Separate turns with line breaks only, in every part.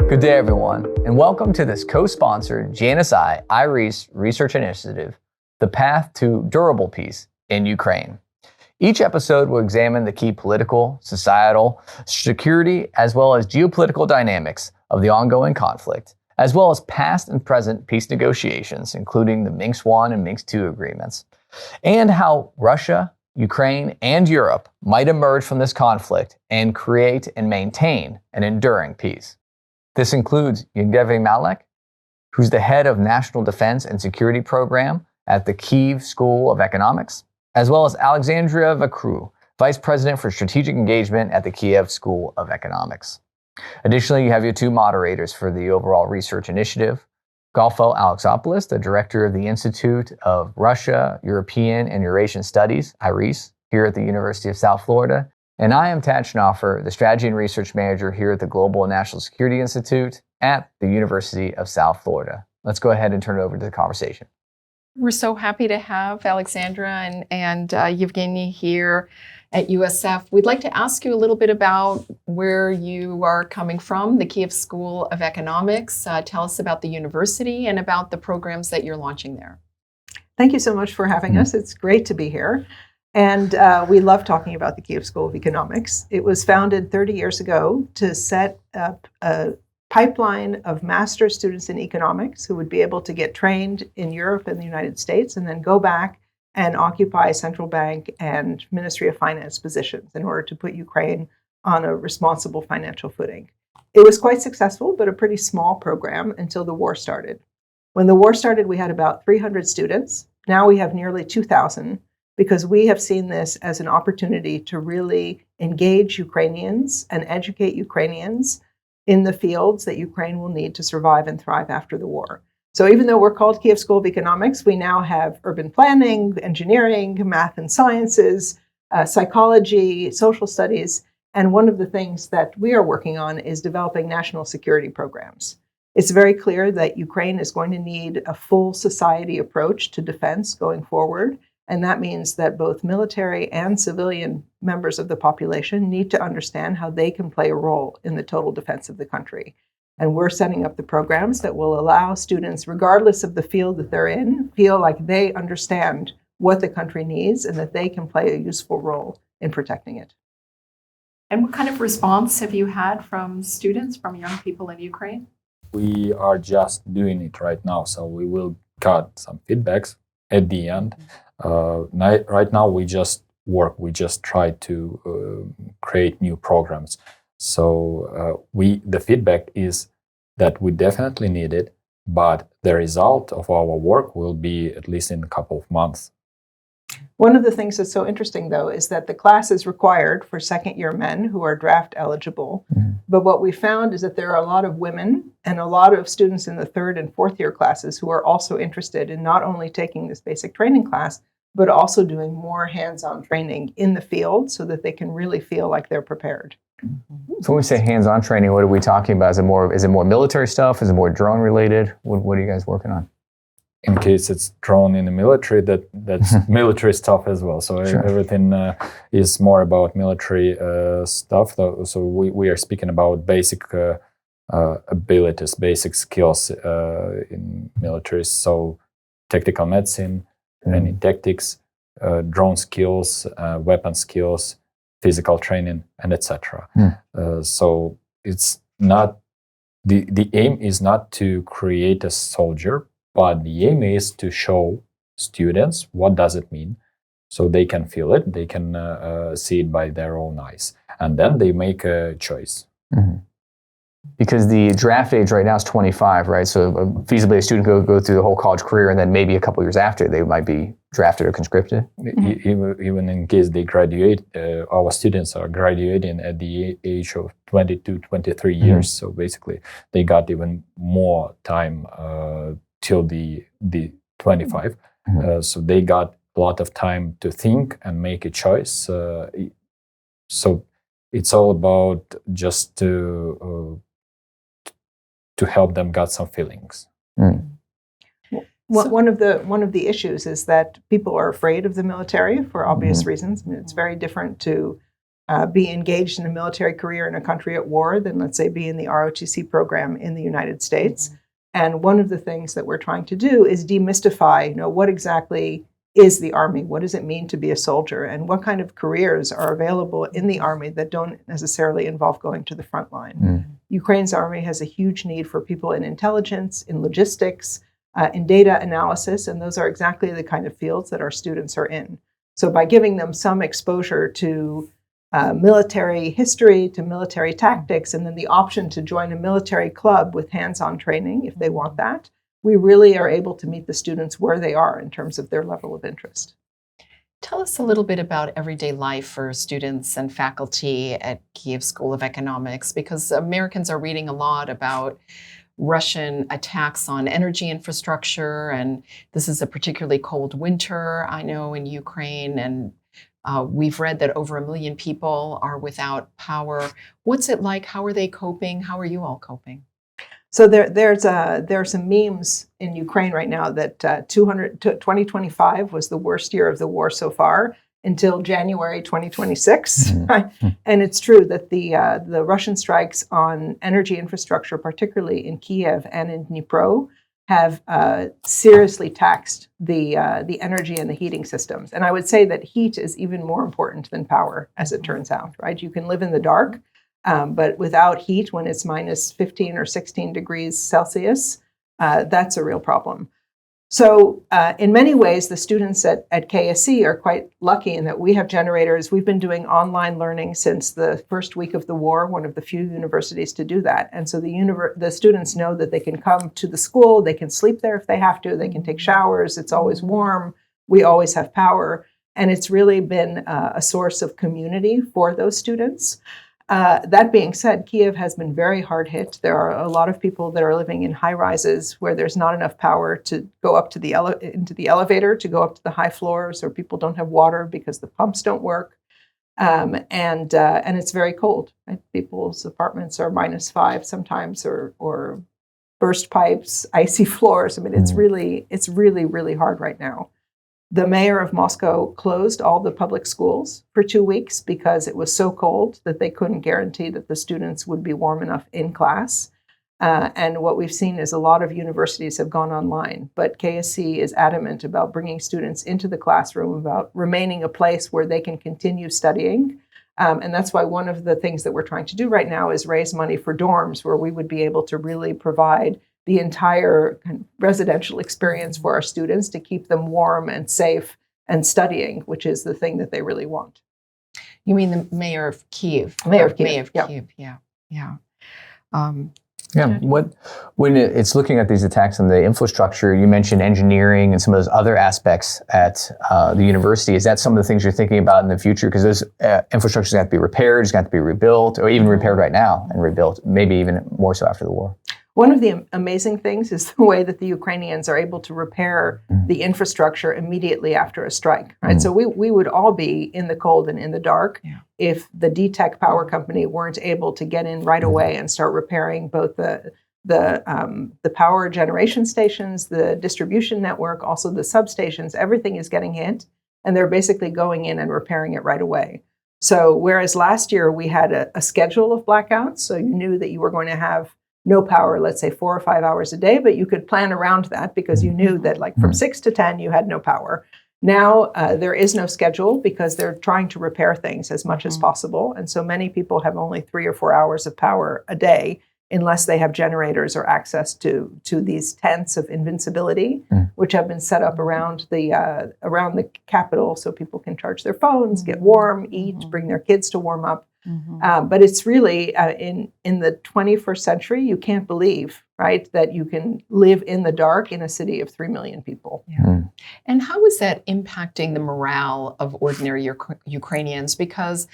Good day, everyone, and welcome to this co-sponsored GNSI IRES research initiative, The Path to Durable Peace in Ukraine. Each episode will examine the key political, societal, security, as well as geopolitical dynamics of the ongoing conflict, as well as past and present peace negotiations, including the Minsk I and Minsk II agreements, and how Russia, Ukraine, and Europe might emerge from this conflict and create and maintain an enduring peace. This includes Yevgeny Malek, who's the head of National Defense and Security Program at the Kyiv School of Economics, as well as Alexandria Vakru, Vice President for Strategic Engagement at the Kyiv School of Economics. Additionally, you have your two moderators for the overall research initiative, Golfo Alexopoulos, the Director of the Institute of Russia, European, and Eurasian Studies, IRES, here at the University of South Florida. And I am Tad Schnoffer, the Strategy and Research Manager here at the Global and National Security Institute at the University of South Florida. Let's go ahead and turn it over to the conversation.
We're so happy to have Alexandra and Yevgeny here at USF. We'd like to ask you a little bit about where you are coming from, the Kyiv School of Economics. Tell us about the university and about the programs that you're launching there.
Thank you so much for having us. It's great to be here. And we love talking about the Kyiv School of Economics. It was founded 30 years ago to set up a pipeline of master's students in economics who would be able to get trained in Europe and the United States and then go back and occupy central bank and Ministry of Finance positions in order to put Ukraine on a responsible financial footing. It was quite successful, but a pretty small program until the war started. When the war started, we had about 300 students. Now we have nearly 2,000. Because we have seen this as an opportunity to really engage Ukrainians and educate Ukrainians in the fields that Ukraine will need to survive and thrive after the war. So even though we're called Kyiv School of Economics, we now have urban planning, engineering, math and sciences, psychology, social studies, and one of the things that we are working on is developing national security programs. It's very clear that Ukraine is going to need a full society approach to defense going forward. And that means that both military and civilian members of the population need to understand how they can play a role in the total defense of the country. And we're setting up the programs that will allow students, regardless of the field that they're in, feel like they understand what the country needs and that they can play a useful role in protecting it.
And what kind of response have you had from students, from young people in Ukraine?
We are just doing it right now, so we will cut some feedbacks at the end. Right now, we just try to create new programs. So the feedback is that we definitely need it, but the result of our work will be at least in a couple of months.
One of the things that's so interesting, though, is that the class is required for second-year men who are draft eligible. Mm-hmm. But what we found is that there are a lot of women and a lot of students in the third and fourth-year classes who are also interested in not only taking this basic training class, but also doing more hands-on training in the field so that they can really feel like they're prepared.
So when we say hands-on training, what are we talking about? Is it more military stuff? Is it more drone-related? What are you guys working on?
In case it's drone in the military, that's military stuff as well. So sure. Everything is more about military stuff. So we are speaking about basic abilities, basic skills in military. So tactical medicine, any tactics, drone skills, weapon skills, physical training, and etc. So it's not the aim is not to create a soldier. But the aim is to show students what does it mean, so they can feel it, they can see it by their own eyes, and then they make a choice.
Mm-hmm. Because the draft age right now is 25, right? So feasibly a student could go through the whole college career, and then maybe a couple years after they might be drafted or conscripted.
Mm-hmm. Even in case they graduate, our students are graduating at the age of 22, 23 years. Mm-hmm. So basically, they got even more time till the 25. Mm-hmm. So they got a lot of time to think and make a choice. So it's all about just to help them get some feelings.
Mm. Well, one of the issues is that people are afraid of the military for obvious reasons. I mean, it's very different to be engaged in a military career in a country at war than, let's say, be in the ROTC program in the United States. And one of the things that we're trying to do is demystify, what exactly is the Army? What does it mean to be a soldier? And what kind of careers are available in the Army that don't necessarily involve going to the front line? Ukraine's Army has a huge need for people in intelligence, in logistics, in data analysis, and those are exactly the kind of fields that our students are in. So by giving them some exposure to military history, to military tactics, and then the option to join a military club with hands-on training if they want that, we really are able to meet the students where they are in terms of their level of interest.
Tell us a little bit about everyday life for students and faculty at Kyiv School of Economics, because Americans are reading a lot about Russian attacks on energy infrastructure, and this is a particularly cold winter, I know, in Ukraine, and we've read that over 1 million people are without power. What's it like? How are they coping? How are you all coping?
So there are some memes in Ukraine right now that 2025 was the worst year of the war so far until January 2026. And it's true that the Russian strikes on energy infrastructure, particularly in Kyiv and in Dnipro, have seriously taxed the energy and the heating systems. And I would say that heat is even more important than power, as it turns out, right? You can live in the dark, but without heat, when it's minus 15 or 16 degrees Celsius, that's a real problem. So in many ways, the students at KSE are quite lucky in that we have generators. We've been doing online learning since the first week of the war, one of the few universities to do that. And so the students know that they can come to the school, they can sleep there if they have to, they can take showers, it's always warm, we always have power. And it's really been a source of community for those students. That being said, Kyiv has been very hard hit. There are a lot of people that are living in high rises where there's not enough power to go up to into the elevator, to go up to the high floors, or people don't have water because the pumps don't work. And it's very cold. Right? People's apartments are -5 sometimes, or burst pipes, icy floors. I mean, it's really, really hard right now. The mayor of Moscow closed all the public schools for 2 weeks because it was so cold that they couldn't guarantee that the students would be warm enough in class. And what we've seen is a lot of universities have gone online, but KSC is adamant about bringing students into the classroom, about remaining a place where they can continue studying. And that's why one of the things that we're trying to do right now is raise money for dorms where we would be able to really provide the entire kind of residential experience for our students to keep them warm and safe and studying, which is the thing that they really want.
You mean the mayor of Kyiv?
Mayor of Kyiv,
Mayor of Kyiv,
When it's looking at these attacks on the infrastructure, you mentioned engineering and some of those other aspects at the university. Is that some of the things you're thinking about in the future? Because those infrastructures have to be repaired, it's got to be rebuilt, or even repaired right now and rebuilt, maybe even more so after the war.
One of the amazing things is the way that the Ukrainians are able to repair the infrastructure immediately after a strike, right? So we would all be in the cold and in the dark if the DTEC power company weren't able to get in right away and start repairing both the power generation stations, the distribution network, also the substations. Everything is getting hit, and they're basically going in and repairing it right away. So whereas last year we had a schedule of blackouts, so you knew that you were going to have no power, let's say 4 or 5 hours a day, but you could plan around that because you knew that like from 6 to 10, you had no power. Now there is no schedule because they're trying to repair things as much as possible. And so many people have only 3 or 4 hours of power a day unless they have generators or access to these tents of invincibility, which have been set up around the capital so people can charge their phones, get warm, eat, bring their kids to warm up. But it's really, in the 21st century, you can't believe, right, that you can live in the dark in a city of 3 million people.
And how is that impacting the morale of ordinary Ukrainians? Because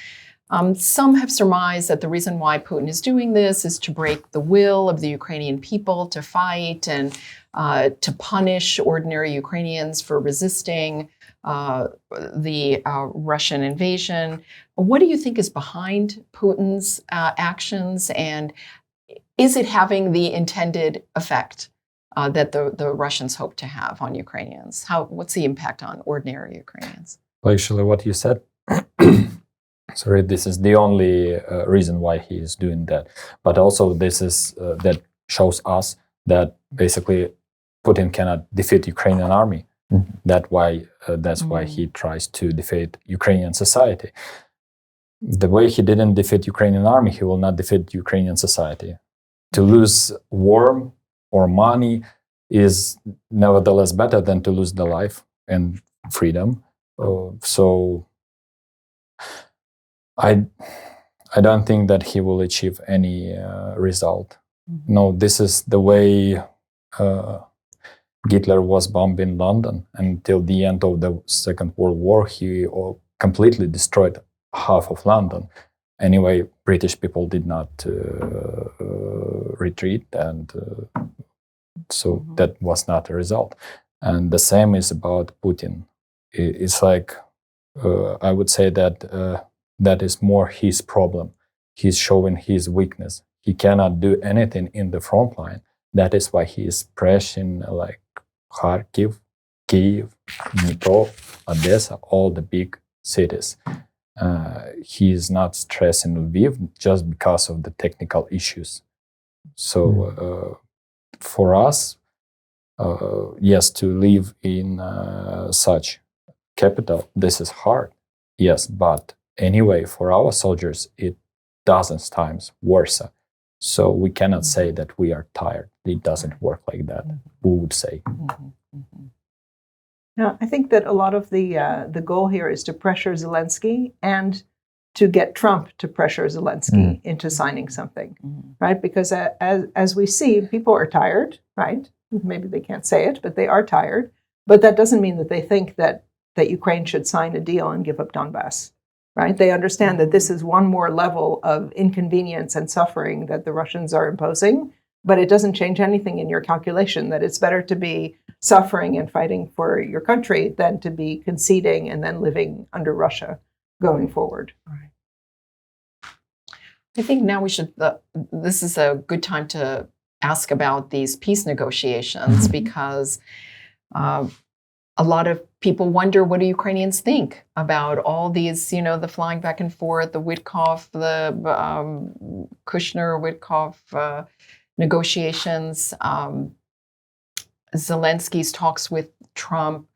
some have surmised that the reason why Putin is doing this is to break the will of the Ukrainian people to fight and to punish ordinary Ukrainians for resisting the Russian invasion. What do you think is behind Putin's actions, and is it having the intended effect that the Russians hope to have on Ukrainians? What's the impact on ordinary Ukrainians?
Well, actually, what you said Sorry, this is the only reason why he is doing that. But also this is that shows us that basically Putin cannot defeat Ukrainian army. That's why he tries to defeat Ukrainian society. The way he didn't defeat Ukrainian army, he will not defeat Ukrainian society. To lose war or money is nevertheless better than to lose the life and freedom. So I don't think that he will achieve any result. No, this is the way Hitler was bombing London until the end of the Second World War. He completely destroyed half of London. Anyway, British people did not retreat, and so that was not a result. And the same is about Putin. It's like, I would say that that is more his problem. He's showing his weakness. He cannot do anything in the front line. That is why he is pressing like Kharkiv, Kyiv, Dnipro, Odessa, all the big cities. He is not stressing Lviv just because of the technical issues. So for us, yes, to live in such capital, this is hard. Yes, but anyway, for our soldiers, it dozens times worse. So we cannot say that we are tired. It doesn't work like that. Who would say?
Now, I think that a lot of the goal here is to pressure Zelensky and to get Trump to pressure Zelensky into signing something, right? Because as we see, people are tired, right? Maybe they can't say it, but they are tired. But that doesn't mean that they think that Ukraine should sign a deal and give up Donbass, right? They understand that this is one more level of inconvenience and suffering that the Russians are imposing, but it doesn't change anything in your calculation that it's better to be suffering and fighting for your country than to be conceding and then living under Russia going forward.
Right. I think now we should, this is a good time to ask about these peace negotiations because a lot of people wonder, what do Ukrainians think about all these, the flying back and forth, the Witkoff, the Kushner-Witkoff negotiations, Zelensky's talks with Trump.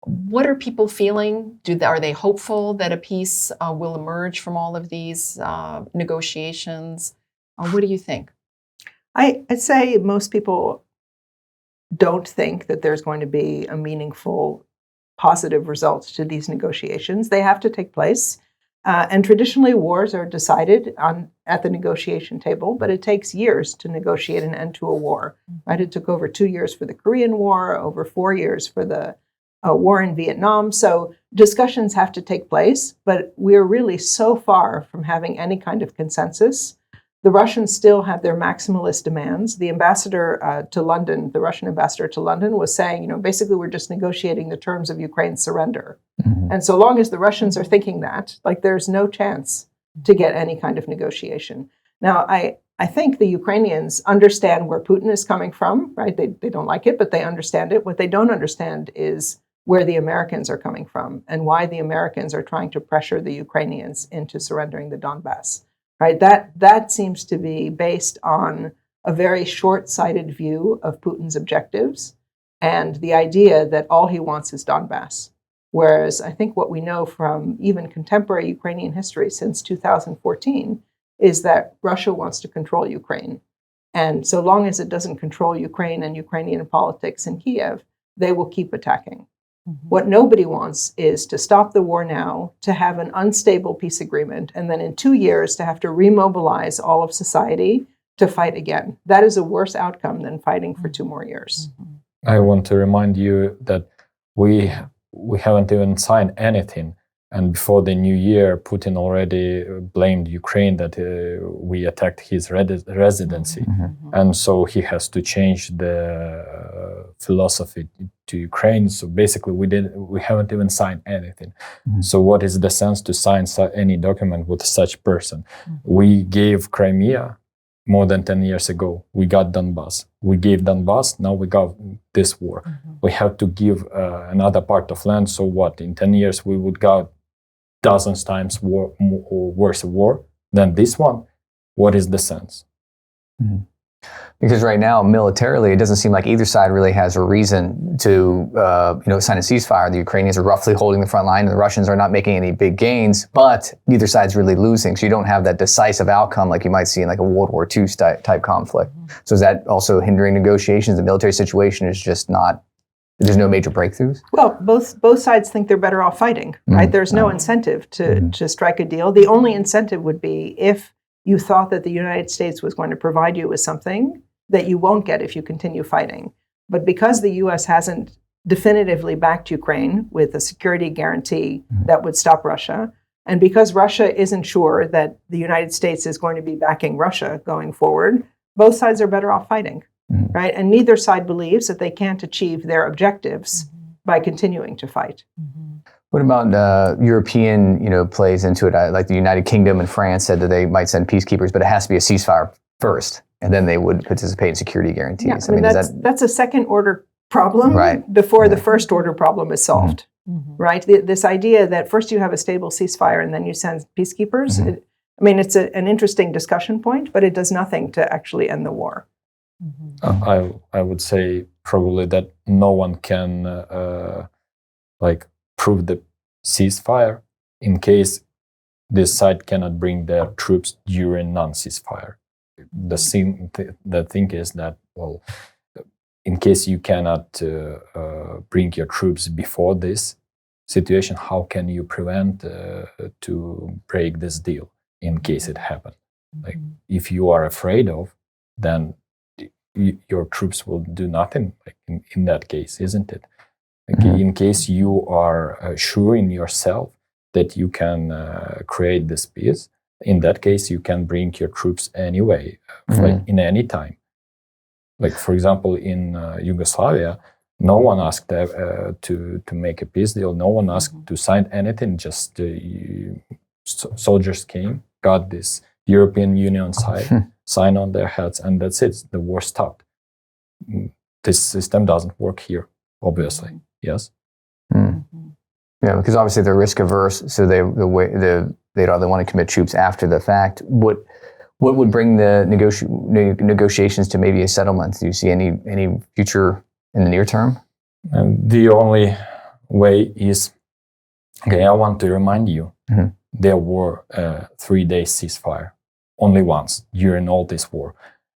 What are people feeling? Are they hopeful that a peace will emerge from all of these negotiations? What do you think?
I'd say most people don't think that there's going to be a meaningful positive result to these negotiations. They have to take place. And traditionally, wars are decided at the negotiation table, but it takes years to negotiate an end to a war. Right? It took over 2 years for the Korean War, over 4 years for the war in Vietnam. So discussions have to take place, but we're really so far from having any kind of consensus. The Russians still have their maximalist demands. The ambassador to London, the Russian ambassador to London, was saying, basically we're just negotiating the terms of Ukraine's surrender. And so long as the Russians are thinking that, there's no chance to get any kind of negotiation. Now, I think the Ukrainians understand where Putin is coming from, right? They don't like it, but they understand it. What they don't understand is where the Americans are coming from and why the Americans are trying to pressure the Ukrainians into surrendering the Donbass. Right? That seems to be based on a very short-sighted view of Putin's objectives and the idea that all he wants is Donbass. Whereas I think what we know from even contemporary Ukrainian history since 2014 is that Russia wants to control Ukraine. And so long as it doesn't control Ukraine and Ukrainian politics in Kiev, they will keep attacking. What nobody wants is to stop the war now, to have an unstable peace agreement, and then in 2 years to have to remobilize all of society to fight again. That is a worse outcome than fighting for 2 more years.
I want to remind you that we haven't even signed anything. And before the new year, Putin already blamed Ukraine that we attacked his residency. And so he has to change the philosophy to Ukraine. So basically, we haven't even signed anything. So what is the sense to sign any document with such person? We gave Crimea more than 10 years ago. We got Donbass. We gave Donbass, now we got this war. We have to give another part of land. So what, in 10 years we would got dozens times worse war than this one, what is the sense?
Mm-hmm. Because right now, militarily, it doesn't seem like either side really has a reason to, sign a ceasefire. The Ukrainians are roughly holding the front line, and the Russians are not making any big gains. But neither side's really losing, so you don't have that decisive outcome like you might see in like a World War II type conflict. So is that also hindering negotiations? The military situation is just not. There's no major breakthroughs.
Well, both sides think they're better off fighting, right? There's no incentive to strike a deal. The only incentive would be if you thought that the United States was going to provide you with something that you won't get if you continue fighting. But because the U.S. hasn't definitively backed Ukraine with a security guarantee that would stop Russia, and because Russia isn't sure that the United States is going to be backing Russia going forward, both sides are better off fighting, right? And neither side believes that they can't achieve their objectives by continuing to fight.
What about European, plays into it? Like the United Kingdom and France said that they might send peacekeepers, but it has to be a ceasefire first, and then they would participate in security guarantees.
Yeah, that's a second order problem before the first order problem is solved, right? This idea that first you have a stable ceasefire and then you send peacekeepers, it's an interesting discussion point, but it does nothing to actually end the war.
I would say probably that no one can prove the ceasefire in case this side cannot bring their troops during non-ceasefire. The thing is that, well, in case you cannot bring your troops before this situation, how can you prevent to break this deal in case it happens? Like, if you are afraid of, then your troops will do nothing. Like in that case, isn't it? Like in case you are sure in yourself that you can create this peace, in that case, you can bring your troops anyway, like in any time. Like, for example, in Yugoslavia, no one asked to make a peace deal. No one asked to sign anything. Just soldiers came, got this European Union sign on their heads, and that's it. The war stopped. This system doesn't work here, obviously. Yes.
Yeah, because obviously they're risk averse, so they don't want to commit troops after the fact. What would bring the negotiations to maybe a settlement? Do you see any future in the near term?
The only way is, I want to remind you, there were 3-day ceasefire only once during all this war.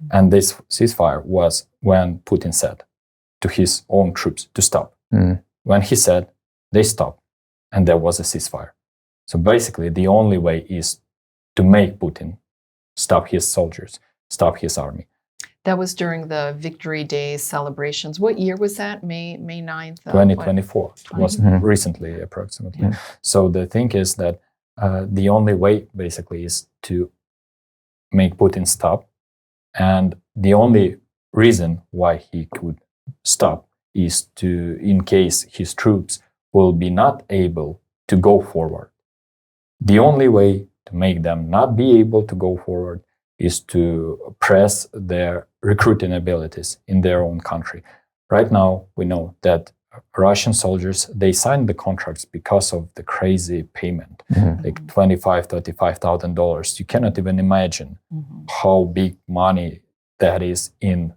And this ceasefire was when Putin said to his own troops to stop. When he said, they stopped, and there was a ceasefire. So basically, the only way is to make Putin stop his soldiers, stop his army.
That was during the Victory Day celebrations. What year was that? May 9th?
2024. It was recently, approximately. So the thing is that the only way, basically, is to make Putin stop. And the only reason why he could stop is to, in case his troops will be not able to go forward. The only way to make them not be able to go forward is to press their recruiting abilities in their own country. Right now, we know that Russian soldiers, they signed the contracts because of the crazy payment, like $25,000, $35,000. You cannot even imagine how big money that is in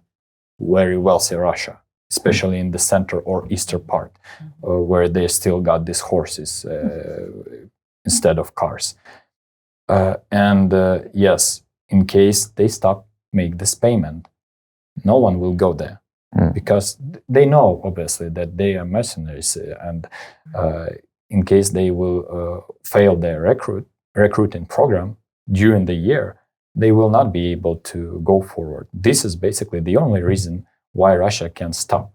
very wealthy Russia, especially in the center or eastern part, where they still got these horses instead of cars. Yes, in case they stop make this payment, no one will go there because they know, obviously, that they are mercenaries, and in case they will fail their recruiting program during the year, they will not be able to go forward. This is basically the only reason why Russia can stop.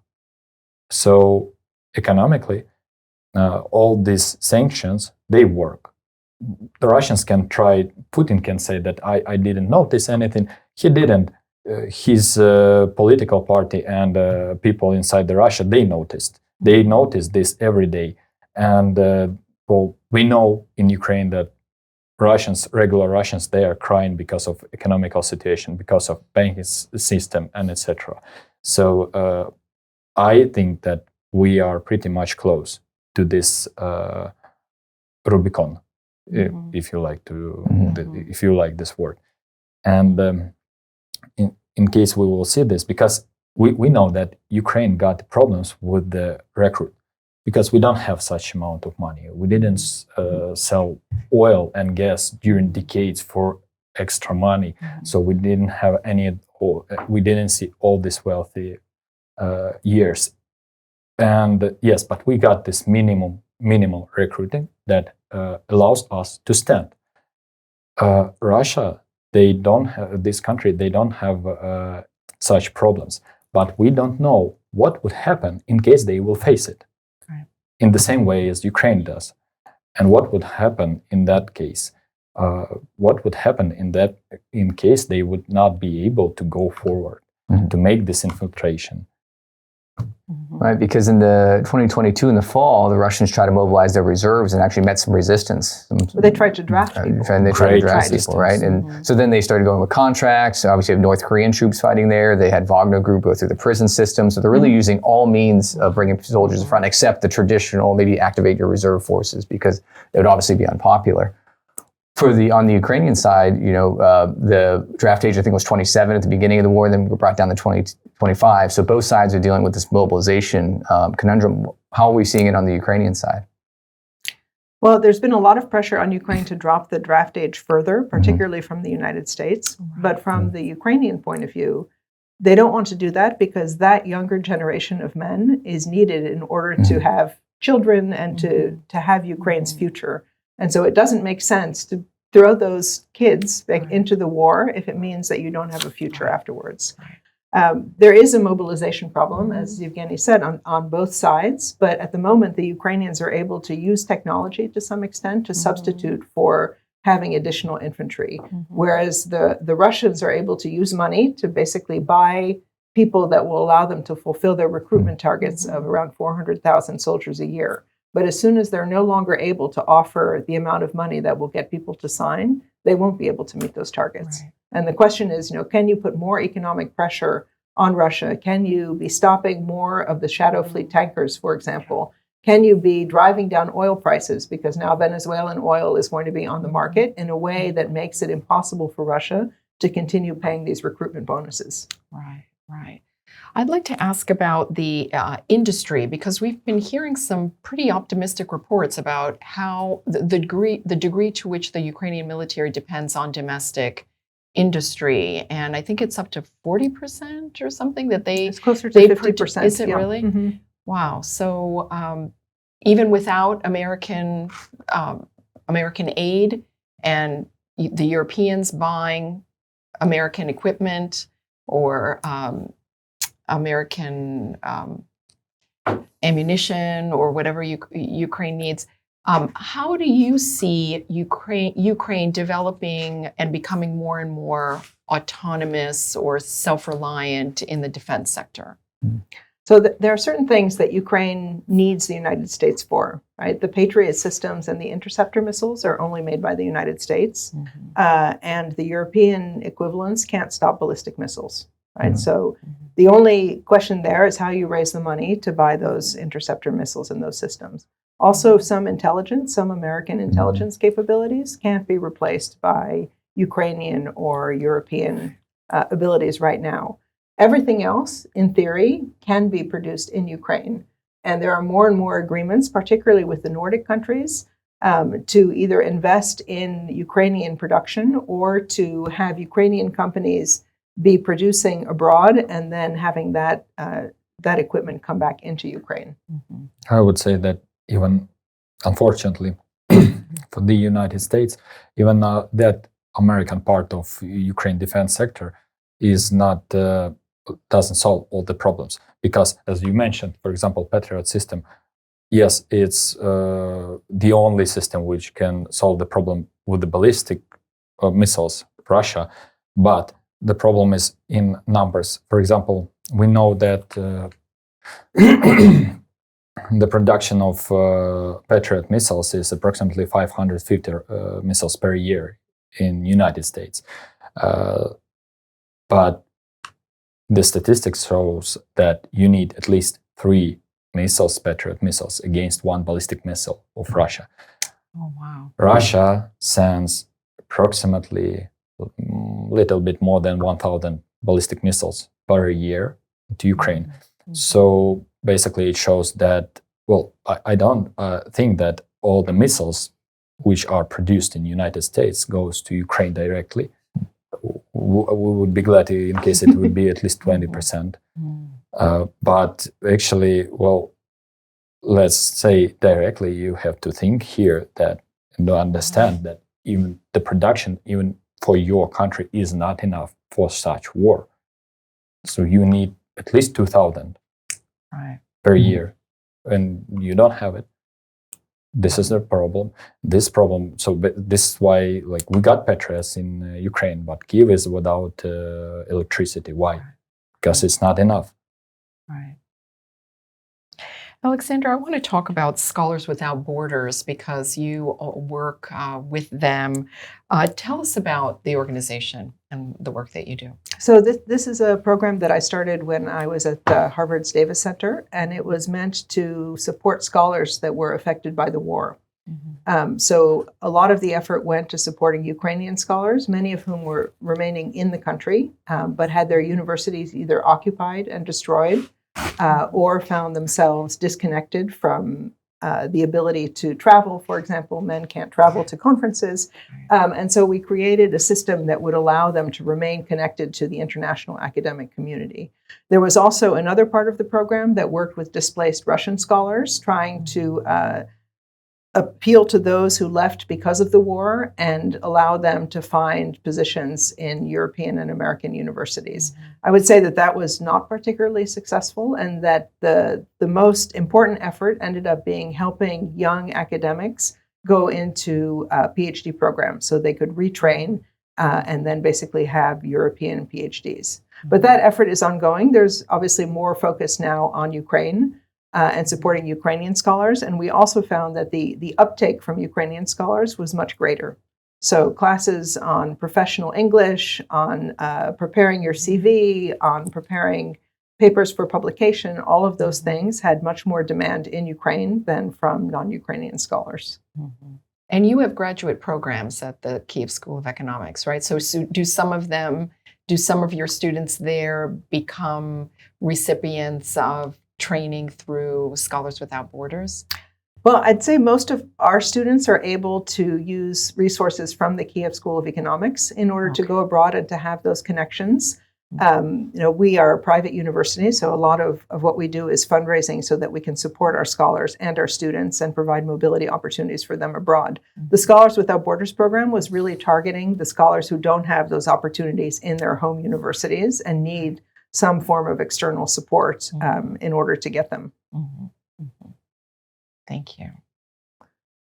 So economically, all these sanctions, they work. The Russians can try, Putin can say that I didn't notice anything. He didn't. His political party and people inside the Russia, they noticed. They noticed this every day. And we know in Ukraine that regular Russians, they are crying because of economical situation, because of banking system, and etc. So I think that we are pretty much close to this Rubicon. if you like to, if you like this word. And in case we will see this, because we know that Ukraine got problems with the recruit, because we don't have such amount of money. We didn't sell oil and gas during decades for extra money, so we didn't have we didn't see all these wealthy years. And yes, but we got this minimal recruiting that allows us to stand. Russia, they don't have this country. They don't have such problems, but we don't know what would happen in case they will face it, right, in the same way as Ukraine does. And what would happen in that case? What would happen in case they would not be able to go forward to make this infiltration?
Right, because in the 2022 in the fall, the Russians tried to mobilize their reserves and actually met some resistance.
But they tried to draft people.
They tried to draft people, right? And so then they started going with contracts. So obviously, you have North Korean troops fighting there. They had Wagner Group go through the prison system. So they're really using all means of bringing soldiers to the front, except the traditional, maybe activate your reserve forces, because it would obviously be unpopular. On the Ukrainian side, the draft age I think was 27 at the beginning of the war, then we brought down to 25. So both sides are dealing with this mobilization conundrum. How are we seeing it on the Ukrainian side?
Well, there's been a lot of pressure on Ukraine to drop the draft age further, particularly from the United States. But from the Ukrainian point of view, they don't want to do that because that younger generation of men is needed in order to have children and to have Ukraine's future. And so it doesn't make sense to throw those kids back into the war if it means that you don't have a future afterwards. There is a mobilization problem, as Yevgeny said, on both sides. But at the moment, the Ukrainians are able to use technology to some extent to substitute for having additional infantry, whereas the Russians are able to use money to basically buy people that will allow them to fulfill their recruitment targets of around 400,000 soldiers a year. But as soon as they're no longer able to offer the amount of money that will get people to sign, they won't be able to meet those targets. Right. And the question is, can you put more economic pressure on Russia? Can you be stopping more of the shadow fleet tankers, for example? Can you be driving down oil prices? Because now Venezuelan oil is going to be on the market in a way that makes it impossible for Russia to continue paying these recruitment bonuses.
Right, right. I'd like to ask about the industry, because we've been hearing some pretty optimistic reports about how the degree to which the Ukrainian military depends on domestic industry, and I think it's up to 40% or something that
it's closer to 50%.
Is it really? Wow. So even without American aid and the Europeans buying American equipment or American ammunition or whatever Ukraine needs. How do you see Ukraine developing and becoming more and more autonomous or self-reliant in the defense sector?
So there are certain things that Ukraine needs the United States for, right? The Patriot systems and the interceptor missiles are only made by the United States, and the European equivalents can't stop ballistic missiles. Right. So the only question there is how you raise the money to buy those interceptor missiles and those systems. Also, some American intelligence capabilities can't be replaced by Ukrainian or European abilities right now. Everything else, in theory, can be produced in Ukraine. And there are more and more agreements, particularly with the Nordic countries, to either invest in Ukrainian production or to have Ukrainian companies be producing abroad and then having that equipment come back into Ukraine.
I would say that even, unfortunately, for the United States, even that American part of Ukraine defense sector is not doesn't solve all the problems, because, as you mentioned, for example, Patriot system, yes, it's the only system which can solve the problem with the ballistic missiles of Russia, but the problem is in numbers. For example, we know that the production of Patriot missiles is approximately 550 missiles per year in United States. But the statistics shows that you need at least 3 missiles, Patriot missiles, against 1 ballistic missile of Russia.
Oh, wow.
Russia sends approximately little bit more than 1,000 ballistic missiles per year to Ukraine.
Mm-hmm.
So basically it shows that, well, I don't think that all the missiles which are produced in the United States goes to Ukraine directly. We would be glad in case it would be at least 20%. But actually, well, let's say directly, you have to think here that and to understand that even the production, even for your country, is not enough for such war. So you need at least 2,000 per year, and you don't have it. This is the problem. So this is why, like, we got Patriots in Ukraine, but Kyiv is without electricity. Why? Because it's not enough.
Right. Alexandra, I want to talk about Scholars Without Borders because you work with them. Tell us about the organization and the work that you do.
So this is a program that I started when I was at Harvard's Davis Center, and it was meant to support scholars that were affected by the war. So a lot of the effort went to supporting Ukrainian scholars, many of whom were remaining in the country, but had their universities either occupied and destroyed, or found themselves disconnected from the ability to travel. For example, men can't travel to conferences. And so we created a system that would allow them to remain connected to the international academic community. There was also another part of the program that worked with displaced Russian scholars, trying to appeal to those who left because of the war and allow them to find positions in European and American universities. I would say that that was not particularly successful, and that the most important effort ended up being helping young academics go into PhD programs so they could retrain and then basically have European PhDs. But that effort is ongoing. There's obviously more focus now on Ukraine and supporting Ukrainian scholars. And we also found that the uptake from Ukrainian scholars was much greater. So classes on professional English, on preparing your CV, on preparing papers for publication, all of those things had much more demand in Ukraine than from non-Ukrainian scholars.
And you have graduate programs at the Kyiv School of Economics, right? So do some of your students there become recipients of training through Scholars Without Borders?
Well, I'd say most of our students are able to use resources from the Kyiv School of Economics in order to go abroad and to have those connections. We are a private university, so a lot of what we do is fundraising so that we can support our scholars and our students and provide mobility opportunities for them abroad. The Scholars Without Borders program was really targeting the scholars who don't have those opportunities in their home universities and need some form of external support in order to get them.
Thank you.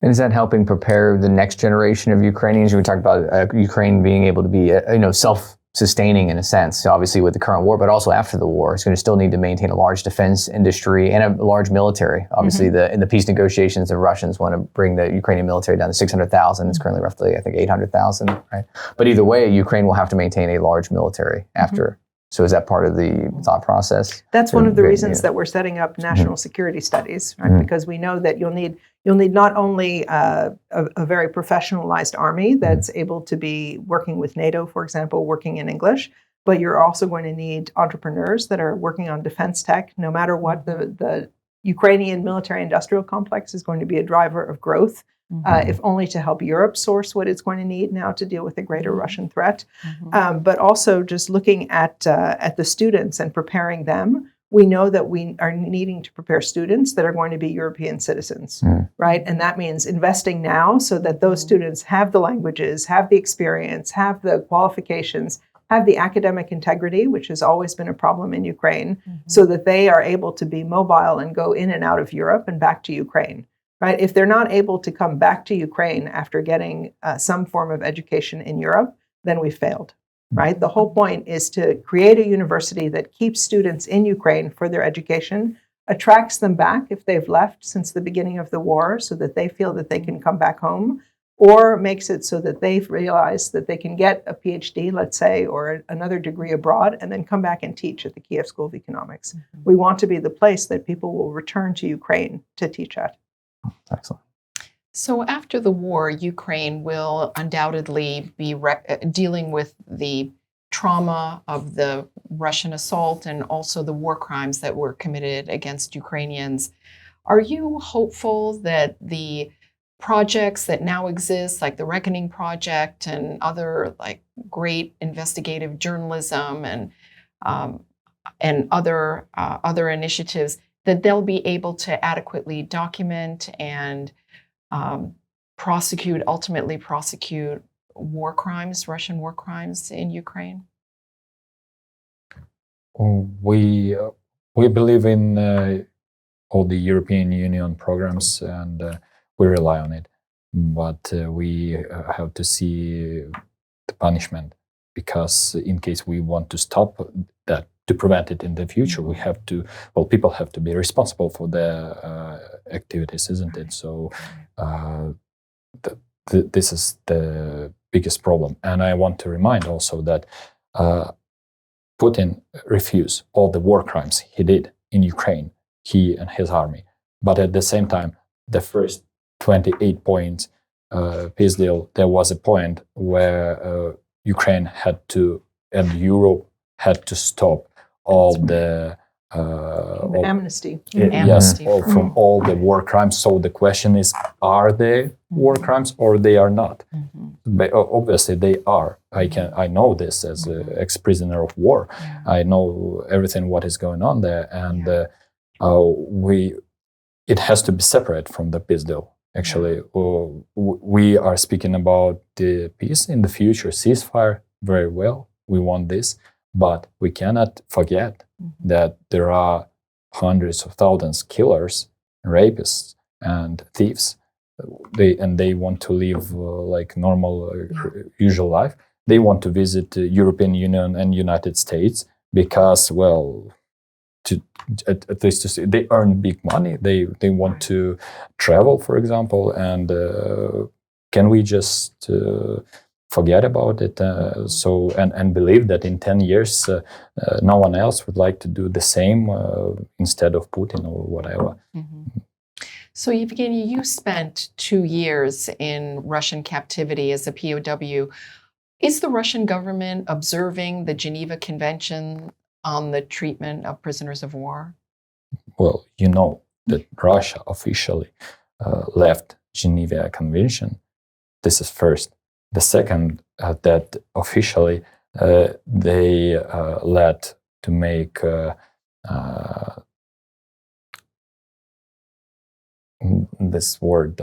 And is that helping prepare the next generation of Ukrainians? We talked about Ukraine being able to be, self-sustaining in a sense, obviously with the current war, but also after the war. It's going to still need to maintain a large defense industry and a large military. Obviously, in the peace negotiations, the Russians want to bring the Ukrainian military down to 600,000. It's currently roughly, I think, 800,000. Right? But either way, Ukraine will have to maintain a large military after. So is that part of the thought process?
That's one of the reasons that we're setting up national security studies, right? Because we know that you'll need not only a very professionalized army that's able to be working with NATO, for example, working in English, but you're also going to need entrepreneurs that are working on defense tech. No matter what, the Ukrainian military-industrial complex is going to be a driver of growth. If only to help Europe source what it's going to need now to deal with the greater Russian threat. But also just looking at the students and preparing them, we know that we are needing to prepare students that are going to be European citizens, right? And that means investing now so that those students have the languages, have the experience, have the qualifications, have the academic integrity, which has always been a problem in Ukraine, so that they are able to be mobile and go in and out of Europe and back to Ukraine. Right? If they're not able to come back to Ukraine after getting some form of education in Europe, then we failed. Right? The whole point is to create a university that keeps students in Ukraine for their education, attracts them back if they've left since the beginning of the war so that they feel that they can come back home, or makes it so that they realize that they can get a PhD, let's say, or another degree abroad, and then come back and teach at the Kyiv School of Economics. We want to be the place that people will return to Ukraine to teach at.
Excellent.
So after the war, Ukraine will undoubtedly be dealing with the trauma of the Russian assault and also the war crimes that were committed against Ukrainians. Are you hopeful that the projects that now exist, like the Reckoning Project and other like great investigative journalism and other initiatives, that they'll be able to adequately document and ultimately prosecute war crimes, Russian war crimes in Ukraine?
We believe in all the European Union programs, and we rely on it. But we have to see the punishment, because in case we want to stop that, to prevent it in the future, we have to, people have to be responsible for their activities, isn't it? So this is the biggest problem. And I want to remind also that Putin refused all the war crimes he did in Ukraine, he and his army. But at the same time, the first 28 points peace deal, there was a point where Ukraine had to, and Europe had to stop all the
amnesty.
Yes, from all the war crimes. So the question is, are they war crimes or they are not? But obviously they are. I know this as an ex-prisoner of war. I know everything what is going on there, and it has to be separate from the peace deal. Actually, we are speaking about the peace in the future, ceasefire, very well. We want this, but we cannot forget that there are hundreds of thousands killers, rapists, and thieves. They want to live like normal, usual life. They want to visit the European Union and United States because, at least to see, they earn big money. They want to travel, for example, and can we just forget about it? And believe that in 10 years, no one else would like to do the same instead of Putin or whatever.
So, Evgeny, you spent 2 years in Russian captivity as a POW. Is the Russian government observing the Geneva Convention on the treatment of prisoners of war?
Well, you know that Russia officially left Geneva Convention. This is first. The second, that officially they led to make this word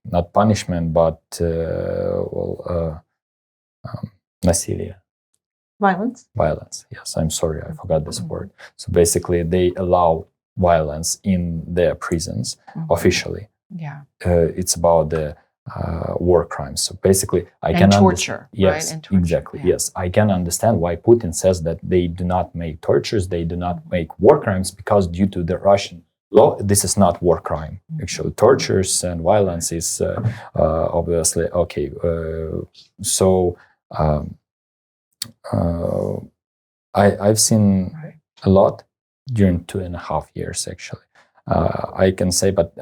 not punishment, but насилие. Violence. Yes, I'm sorry, I forgot this word. So basically, they allow violence in their prisons officially.
Yeah.
It's about the war crimes. So basically, I
and
can
torture.
Yes,
right? And torture.
Exactly. Yeah. Yes, I can understand why Putin says that they do not make tortures, they do not make war crimes, because due to the Russian law, this is not war crime. Actually, tortures and violence is obviously okay. I've seen a lot during 2.5 years, actually. I can say, but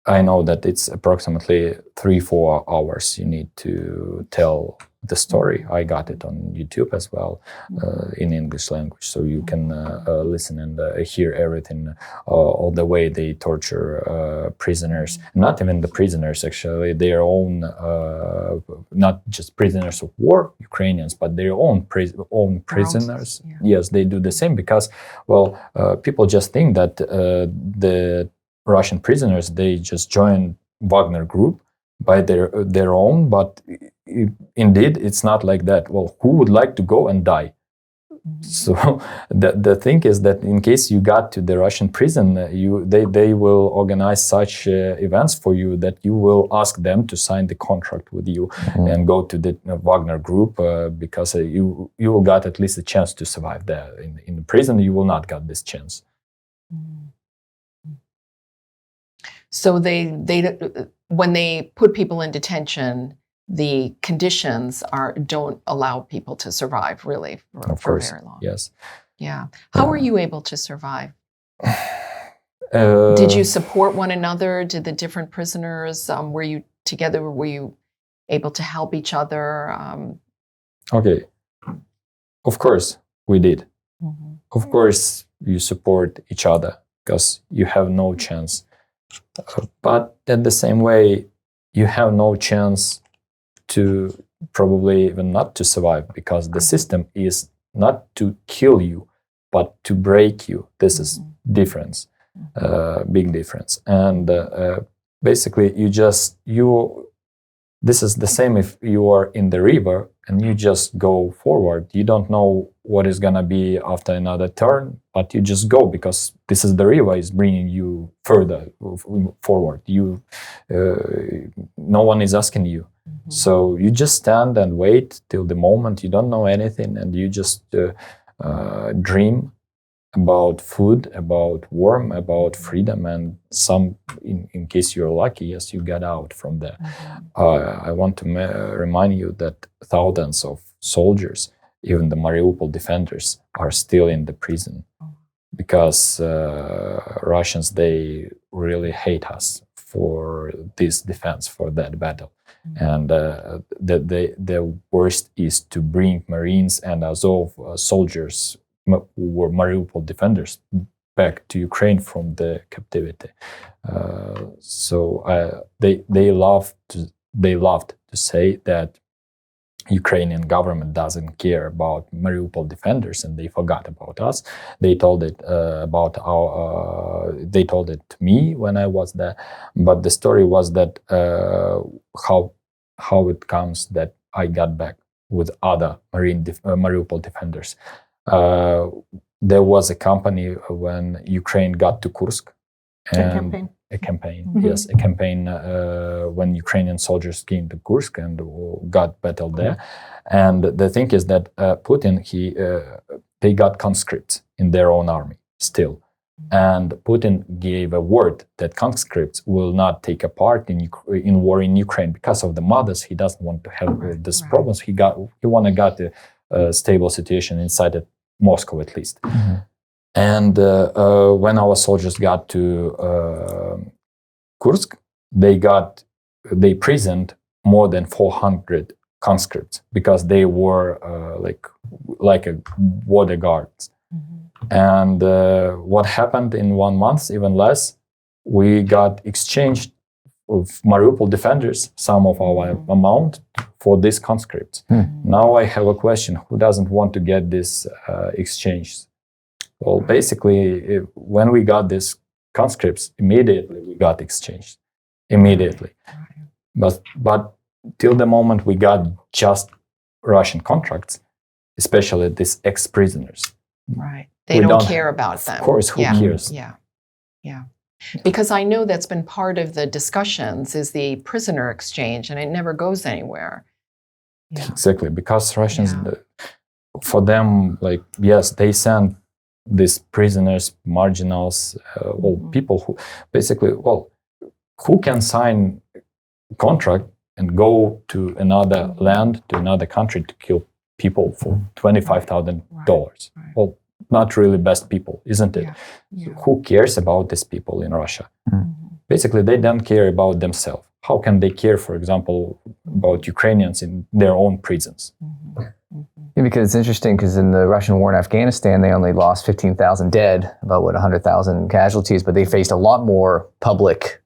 I know that it's approximately 3-4 hours you need to tell the story. I got it on YouTube as well, in English language, so you can listen and hear everything, all the way they torture prisoners. Not even the prisoners, actually, their own, not just prisoners of war, Ukrainians, but their own prisoners. Yes, they do the same, because, people just think that the Russian prisoners, they just join Wagner Group by their own, but indeed it's not like that. Well, who would like to go and die? So the thing is that in case you got to the Russian prison, they will organize such events for you that you will ask them to sign the contract with you and go to the Wagner Group, because you will got at least a chance to survive there. In the prison, you will not get this chance.
So they when they put people in detention, the conditions don't allow people to survive really for very long.
Yes.
Yeah. How are you able to survive? Did you support one another? Did the different prisoners, were you together? Were you able to help each other?
Okay. Of course, we did. Of course, you support each other because you have no chance. But at the same way, you have no chance to probably even not to survive, because the system is not to kill you, but to break you. This is difference, big difference. And basically, this is the same if you are in the river and you just go forward. You don't know what is gonna be after another turn, but you just go because this is the river is bringing you further forward. No one is asking you. So you just stand and wait till the moment. You don't know anything, and you just dream about food, about warmth, about freedom, and in case you're lucky, yes, you get out from there. I want to remind you that thousands of soldiers, even the Mariupol defenders, are still in the prison because Russians, they really hate us for this defense, for that battle. And the worst is to bring Marines and Azov soldiers who were Mariupol defenders back to Ukraine from the captivity. They loved to say that Ukrainian government doesn't care about Mariupol defenders and they forgot about us. They told it they told it to me when I was there, but the story was that how it comes that I got back with other Mariupol defenders. There was a company when Ukraine got to Kursk. A campaign, yes, a campaign when Ukrainian soldiers came to Kursk and got battled there. And the thing is that Putin, they got conscripts in their own army still. And Putin gave a word that conscripts will not take a part in war in Ukraine because of the mothers. He doesn't want to have these problems. He want to get a stable situation inside Moscow at least. And when our soldiers got to Kursk, they prisoned more than 400 conscripts because they were like a border guards. And what happened in 1 month, even less, we got exchanged of Mariupol defenders, some of our amount, for these conscripts. Now I have a question: who doesn't want to get this exchange? Well, basically, when we got these conscripts, immediately we got exchanged. Immediately. But till the moment we got just Russian contracts, especially these ex-prisoners.
Right. They don't care about them.
Of course, who cares?
Yeah. Because I know that's been part of the discussions is the prisoner exchange, and it never goes anywhere.
Exactly, because Russians, for them, yes, they send these prisoners, marginals, people who basically, who can sign a contract and go to another land, to another country to kill people for $25,000?
Right.
Well, not really best people, isn't it? So who cares about these people in Russia? Basically, they don't care about themselves. How can they care, for example, about Ukrainians in their own prisons?
Yeah, because it's interesting, because in the Russian war in Afghanistan, they only lost 15,000 dead, about 100,000 casualties, but they faced a lot more public,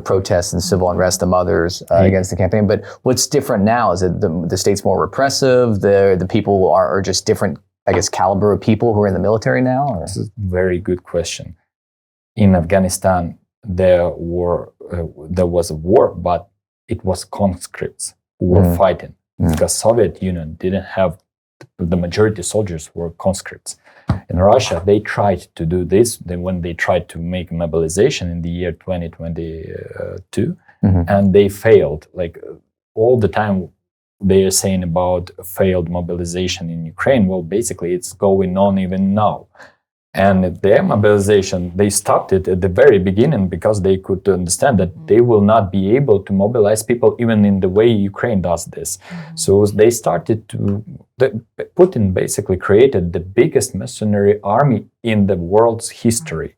protests and civil unrest than others against the campaign. But what's different now? Is it the state's more repressive? The people are just different, I guess, caliber of people who are in the military now? Or?
This is a very good question. In Afghanistan, there was a war, but it was conscripts who were fighting because Soviet Union didn't have the majority soldiers were conscripts. In Russia, they tried to do this. Then when they tried to make mobilization in the year 2022, and they failed. All the time, they are saying about failed mobilization in Ukraine. Well, basically, it's going on even now. And their mobilization, they stopped it at the very beginning because they could understand that they will not be able to mobilize people even in the way Ukraine does this. So they started Putin basically created the biggest mercenary army in the world's history.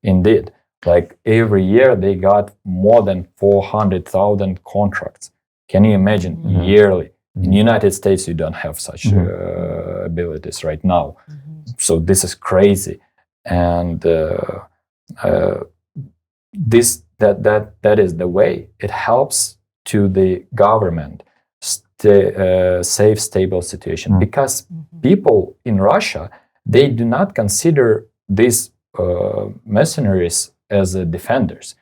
Indeed. Like every year they got more than 400,000 contracts. Can you imagine yearly? In the United States, you don't have such abilities right now. So this is crazy. And that is the way. It helps to the government safe, stable situation, because people in Russia, they do not consider these mercenaries as defenders.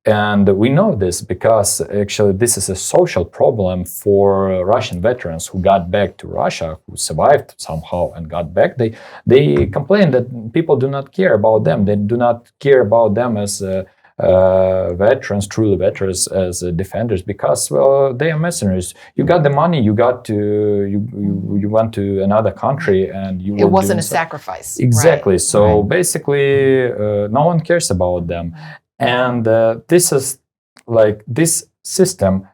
And we know this because actually this is a social problem for Russian veterans who got back to Russia, who survived somehow and got back. They complain that people do not care about them. They do not care about them as veterans, truly veterans, as defenders, because, well, they are mercenaries. You got the money, you got to you went to another country, and you.
It wasn't a sacrifice.
Exactly. Right. So basically, no one cares about them, and this is like this system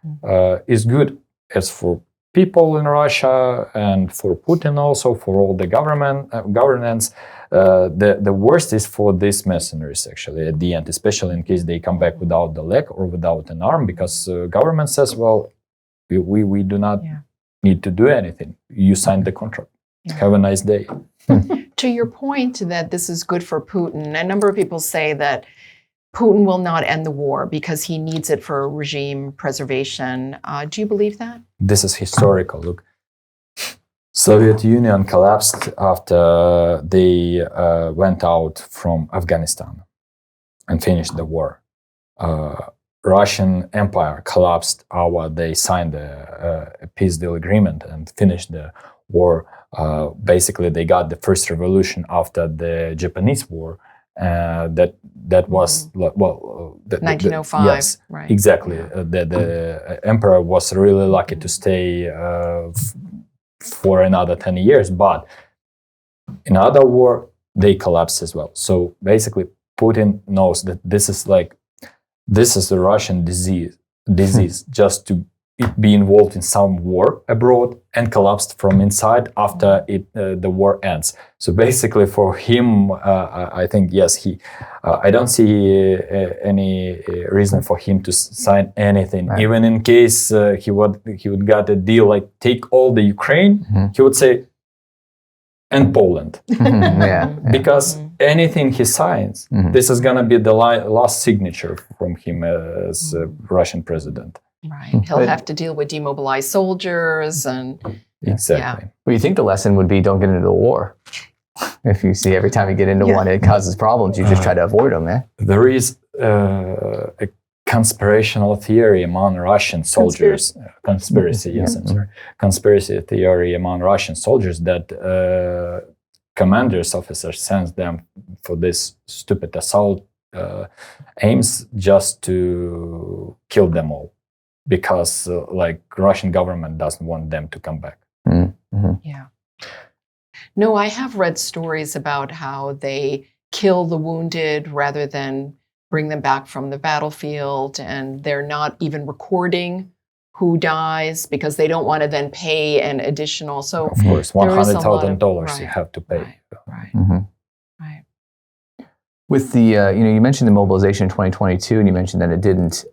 is good as for people in Russia and for Putin, also for all the governance. The worst is for these mercenaries, actually, at the end, especially in case they come back without the leg or without an arm, because government says, well, we do not need to do anything. You signed the contract. Have a nice day.
To your point that this is good for Putin, a number of people say that Putin will not end the war because he needs it for regime preservation. Do you believe that?
This is historical. Look, Soviet Union collapsed after they went out from Afghanistan and finished the war. Russian Empire collapsed after they signed a peace deal agreement and finished the war. Basically, they got the first revolution after the Japanese War. That was
1905.
Yes, right. Exactly. The emperor was really lucky to stay for another 10 years, but in other war they collapsed as well. So basically, Putin knows that this is the Russian disease just to be involved in some war abroad and collapsed from inside after the war ends. So basically, for him, I think I don't see any reason for him to sign anything. Right. Even in case he would get a deal like take all the Ukraine, he would say, and Poland, because anything he signs, this is gonna be the last signature from him as Russian president.
Right. He'll have to deal with demobilized soldiers and
exactly.
Well, you think the lesson would be don't get into the war. If you see every time you get into one, it causes problems. You just try to avoid them, man.
There is a conspirational theory among Russian soldiers. Conspiracy, yes, I'm sorry. Conspiracy theory among Russian soldiers that commanders, officers sends them for this stupid assault aims just to kill them all. Because Russian government doesn't want them to come back.
Yeah. No, I have read stories about how they kill the wounded rather than bring them back from the battlefield, and they're not even recording who dies because they don't want to then pay an additional. So
of course, $100,000 you have to pay.
Right. Right.
With the you mentioned the mobilization in 2022, and you mentioned that it didn't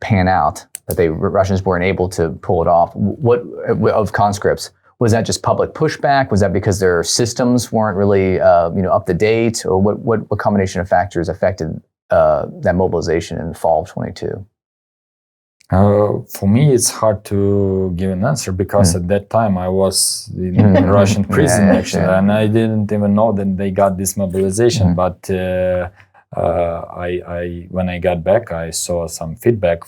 pan out. That the Russians weren't able to pull it off. What of conscripts? Was that just public pushback? Was that because their systems weren't really up to date, or what combination of factors affected that mobilization in the fall of 22?
For me, it's hard to give an answer because at that time I was in Russian prison actually, and I didn't even know that they got this mobilization. But when I got back, I saw some feedback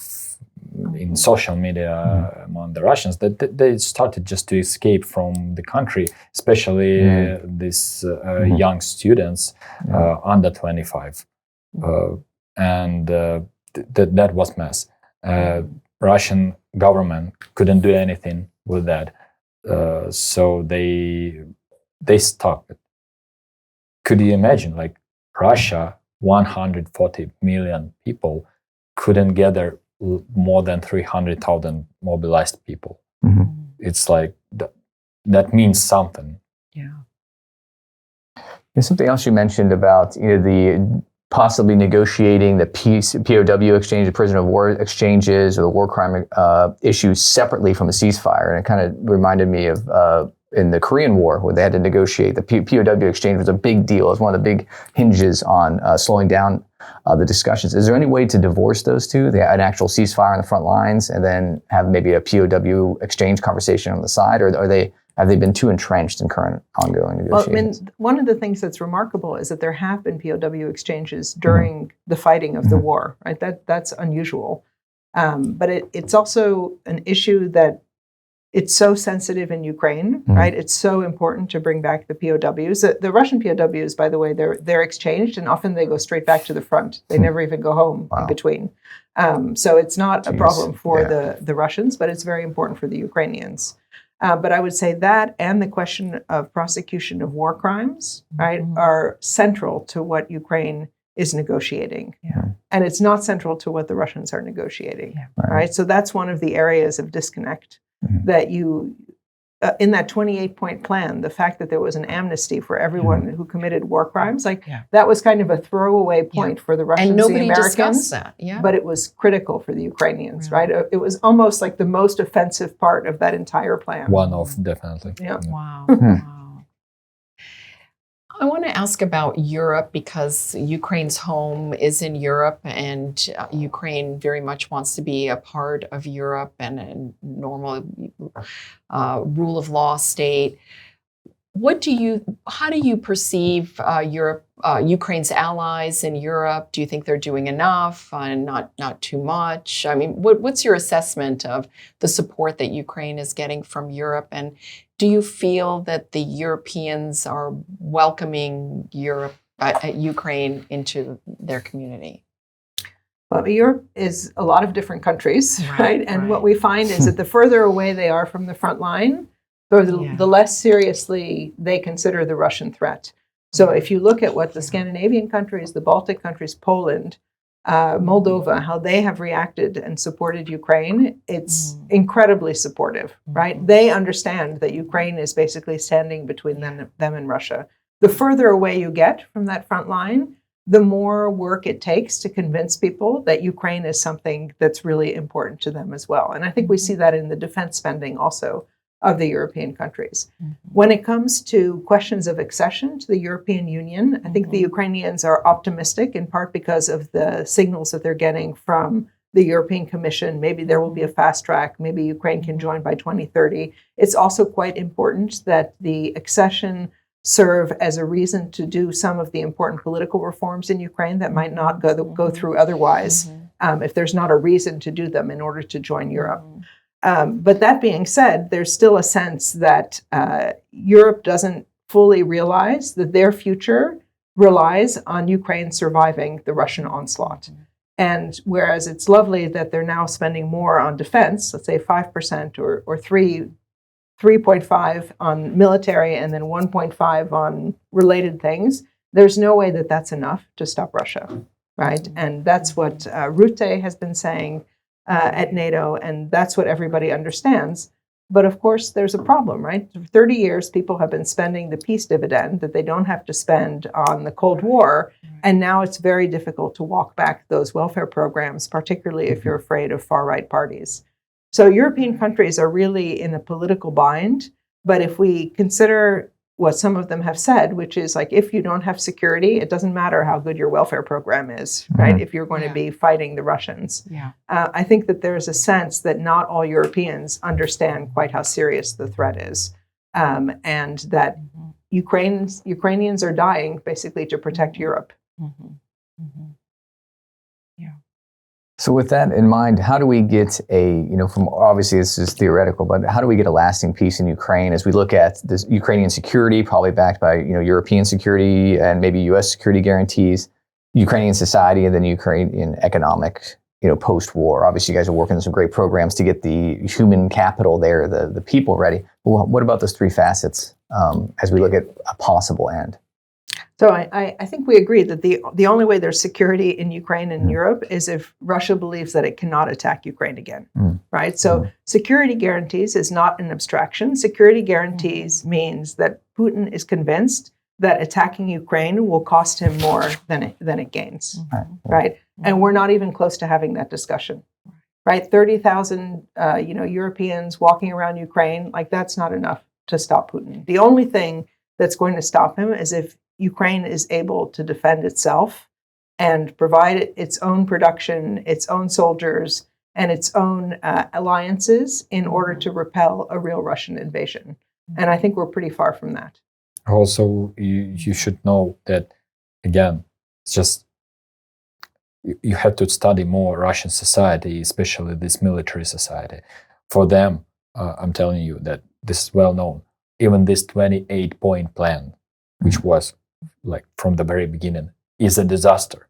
in social media among the Russians that they started just to escape from the country, especially these young students under 25, and that was mess. Russian government couldn't do anything with that, so they stopped it. Could you imagine, Russia, 140 million people, couldn't gather more than 300,000 mobilized people? It's that means something.
Yeah.
There's something else you mentioned about the possibly negotiating the POW exchange, the prisoner of war exchanges, or the war crime issues separately from a ceasefire. And it kind of reminded me of in the Korean War, where they had to negotiate. The POW exchange was a big deal. It was one of the big hinges on slowing down the discussions. Is there any way to divorce those two, an actual ceasefire on the front lines, and then have maybe a POW exchange conversation on the side, or have they been too entrenched in current ongoing negotiations?
Well, one of the things that's remarkable is that there have been POW exchanges during the fighting of the war, right? That's unusual. But it's also an issue that it's so sensitive in Ukraine, right? It's so important to bring back the POWs. The Russian POWs, by the way, they're exchanged, and often they go straight back to the front. They never even go home in between. So it's not a problem for the Russians, but it's very important for the Ukrainians. But I would say that and the question of prosecution of war crimes, right, are central to what Ukraine is negotiating. And it's not central to what the Russians are negotiating, right? So that's one of the areas of disconnect that you, in that 28-point plan, the fact that there was an amnesty for everyone who committed war crimes, that was kind of a throwaway point for the Russians,
and nobody
the Americans,
discussed that. But
it was critical for the Ukrainians, right? It was almost like the most offensive part of that entire plan.
One of, definitely.
Wow. Wow. I want to ask about Europe, because Ukraine's home is in Europe, and Ukraine very much wants to be a part of Europe and a normal rule of law state. How do you perceive Ukraine's allies in Europe? Do you think they're doing enough and not too much? I mean, what's your assessment of the support that Ukraine is getting from Europe? And do you feel that the Europeans are welcoming Ukraine into their community?
Well, Europe is a lot of different countries, right? And what we find is that the further away they are from the front line, the less seriously they consider the Russian threat. So if you look at what the Scandinavian countries, the Baltic countries, Poland, Moldova, how they have reacted and supported Ukraine, it's incredibly supportive, right? They understand that Ukraine is basically standing between them and Russia. The further away you get from that front line, the more work it takes to convince people that Ukraine is something that's really important to them as well. And I think we see that in the defense spending also of the European countries. When it comes to questions of accession to the European Union, I think the Ukrainians are optimistic, in part because of the signals that they're getting from the European Commission. Maybe there will be a fast track. Maybe Ukraine can join by 2030. It's also quite important that the accession serve as a reason to do some of the important political reforms in Ukraine that might not go through otherwise, if there's not a reason to do them in order to join Europe. But that being said, there's still a sense that Europe doesn't fully realize that their future relies on Ukraine surviving the Russian onslaught. And whereas it's lovely that they're now spending more on defense, let's say 5% or 3.5 on military and then 1.5 on related things, there's no way that that's enough to stop Russia, right? And that's what Rutte has been saying at NATO, and that's what everybody understands. But of course, there's a problem, right? For 30 years, people have been spending the peace dividend that they don't have to spend on the Cold War, and now it's very difficult to walk back those welfare programs, particularly if you're afraid of far-right parties. So European countries are really in a political bind, but if we consider what some of them have said, which is like, if you don't have security, it doesn't matter how good your welfare program is, right? If you're going to be fighting the Russians. I think that there's a sense that not all Europeans understand quite how serious the threat is, and that Ukrainians are dying basically to protect Europe.
So with that in mind, how do we get from obviously this is theoretical, but how do we get a lasting peace in Ukraine as we look at this Ukrainian security, probably backed by, European security and maybe U.S. security guarantees, Ukrainian society, and then Ukrainian economic, post-war? Obviously, you guys are working on some great programs to get the human capital there, the people ready. Well, what about those three facets as we look at a possible end?
So I think we agree that the only way there's security in Ukraine and Europe is if Russia believes that it cannot attack Ukraine again, right? So security guarantees is not an abstraction. Security guarantees means that Putin is convinced that attacking Ukraine will cost him more than it gains, right? And we're not even close to having that discussion, right? 30,000, Europeans walking around Ukraine, like that's not enough to stop Putin. The only thing that's going to stop him is if Ukraine is able to defend itself and provide its own production, its own soldiers, and its own alliances in order to repel a real Russian invasion. And I think we're pretty far from that.
Also, you should know that, again, it's just you have to study more Russian society, especially this military society. For them, I'm telling you that this is well known. Even this 28-point plan, which was like from the very beginning, is a disaster.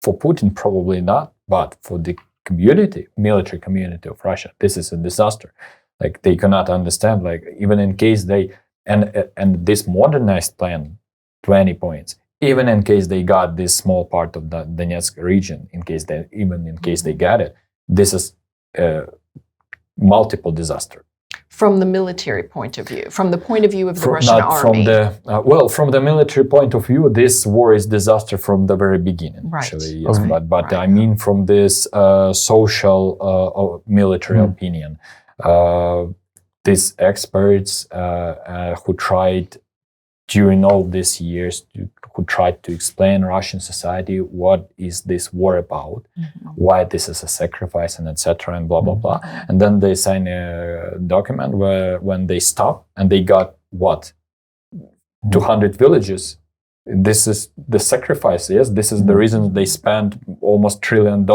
For Putin, probably not, but for the community, military community of Russia, this is a disaster. Like they cannot understand, like even in case they, and this modernized plan, 20 points, even in case they got this small part of the Donetsk region, in case they got it, this is multiple disaster.
From the military point of view, from the point of view of the Russian army.
From the military point of view, this war is disaster from the very beginning.
Right.
Actually, yes, but I mean from this social military opinion. These experts who tried during all these years who tried to explain Russian society what is this war about, why this is a sacrifice, and etc. and blah blah blah. And then they sign a document where when they stop and they got what 200 villages. This is the sacrifice. Yes, this is the reason they spent almost $1 trillion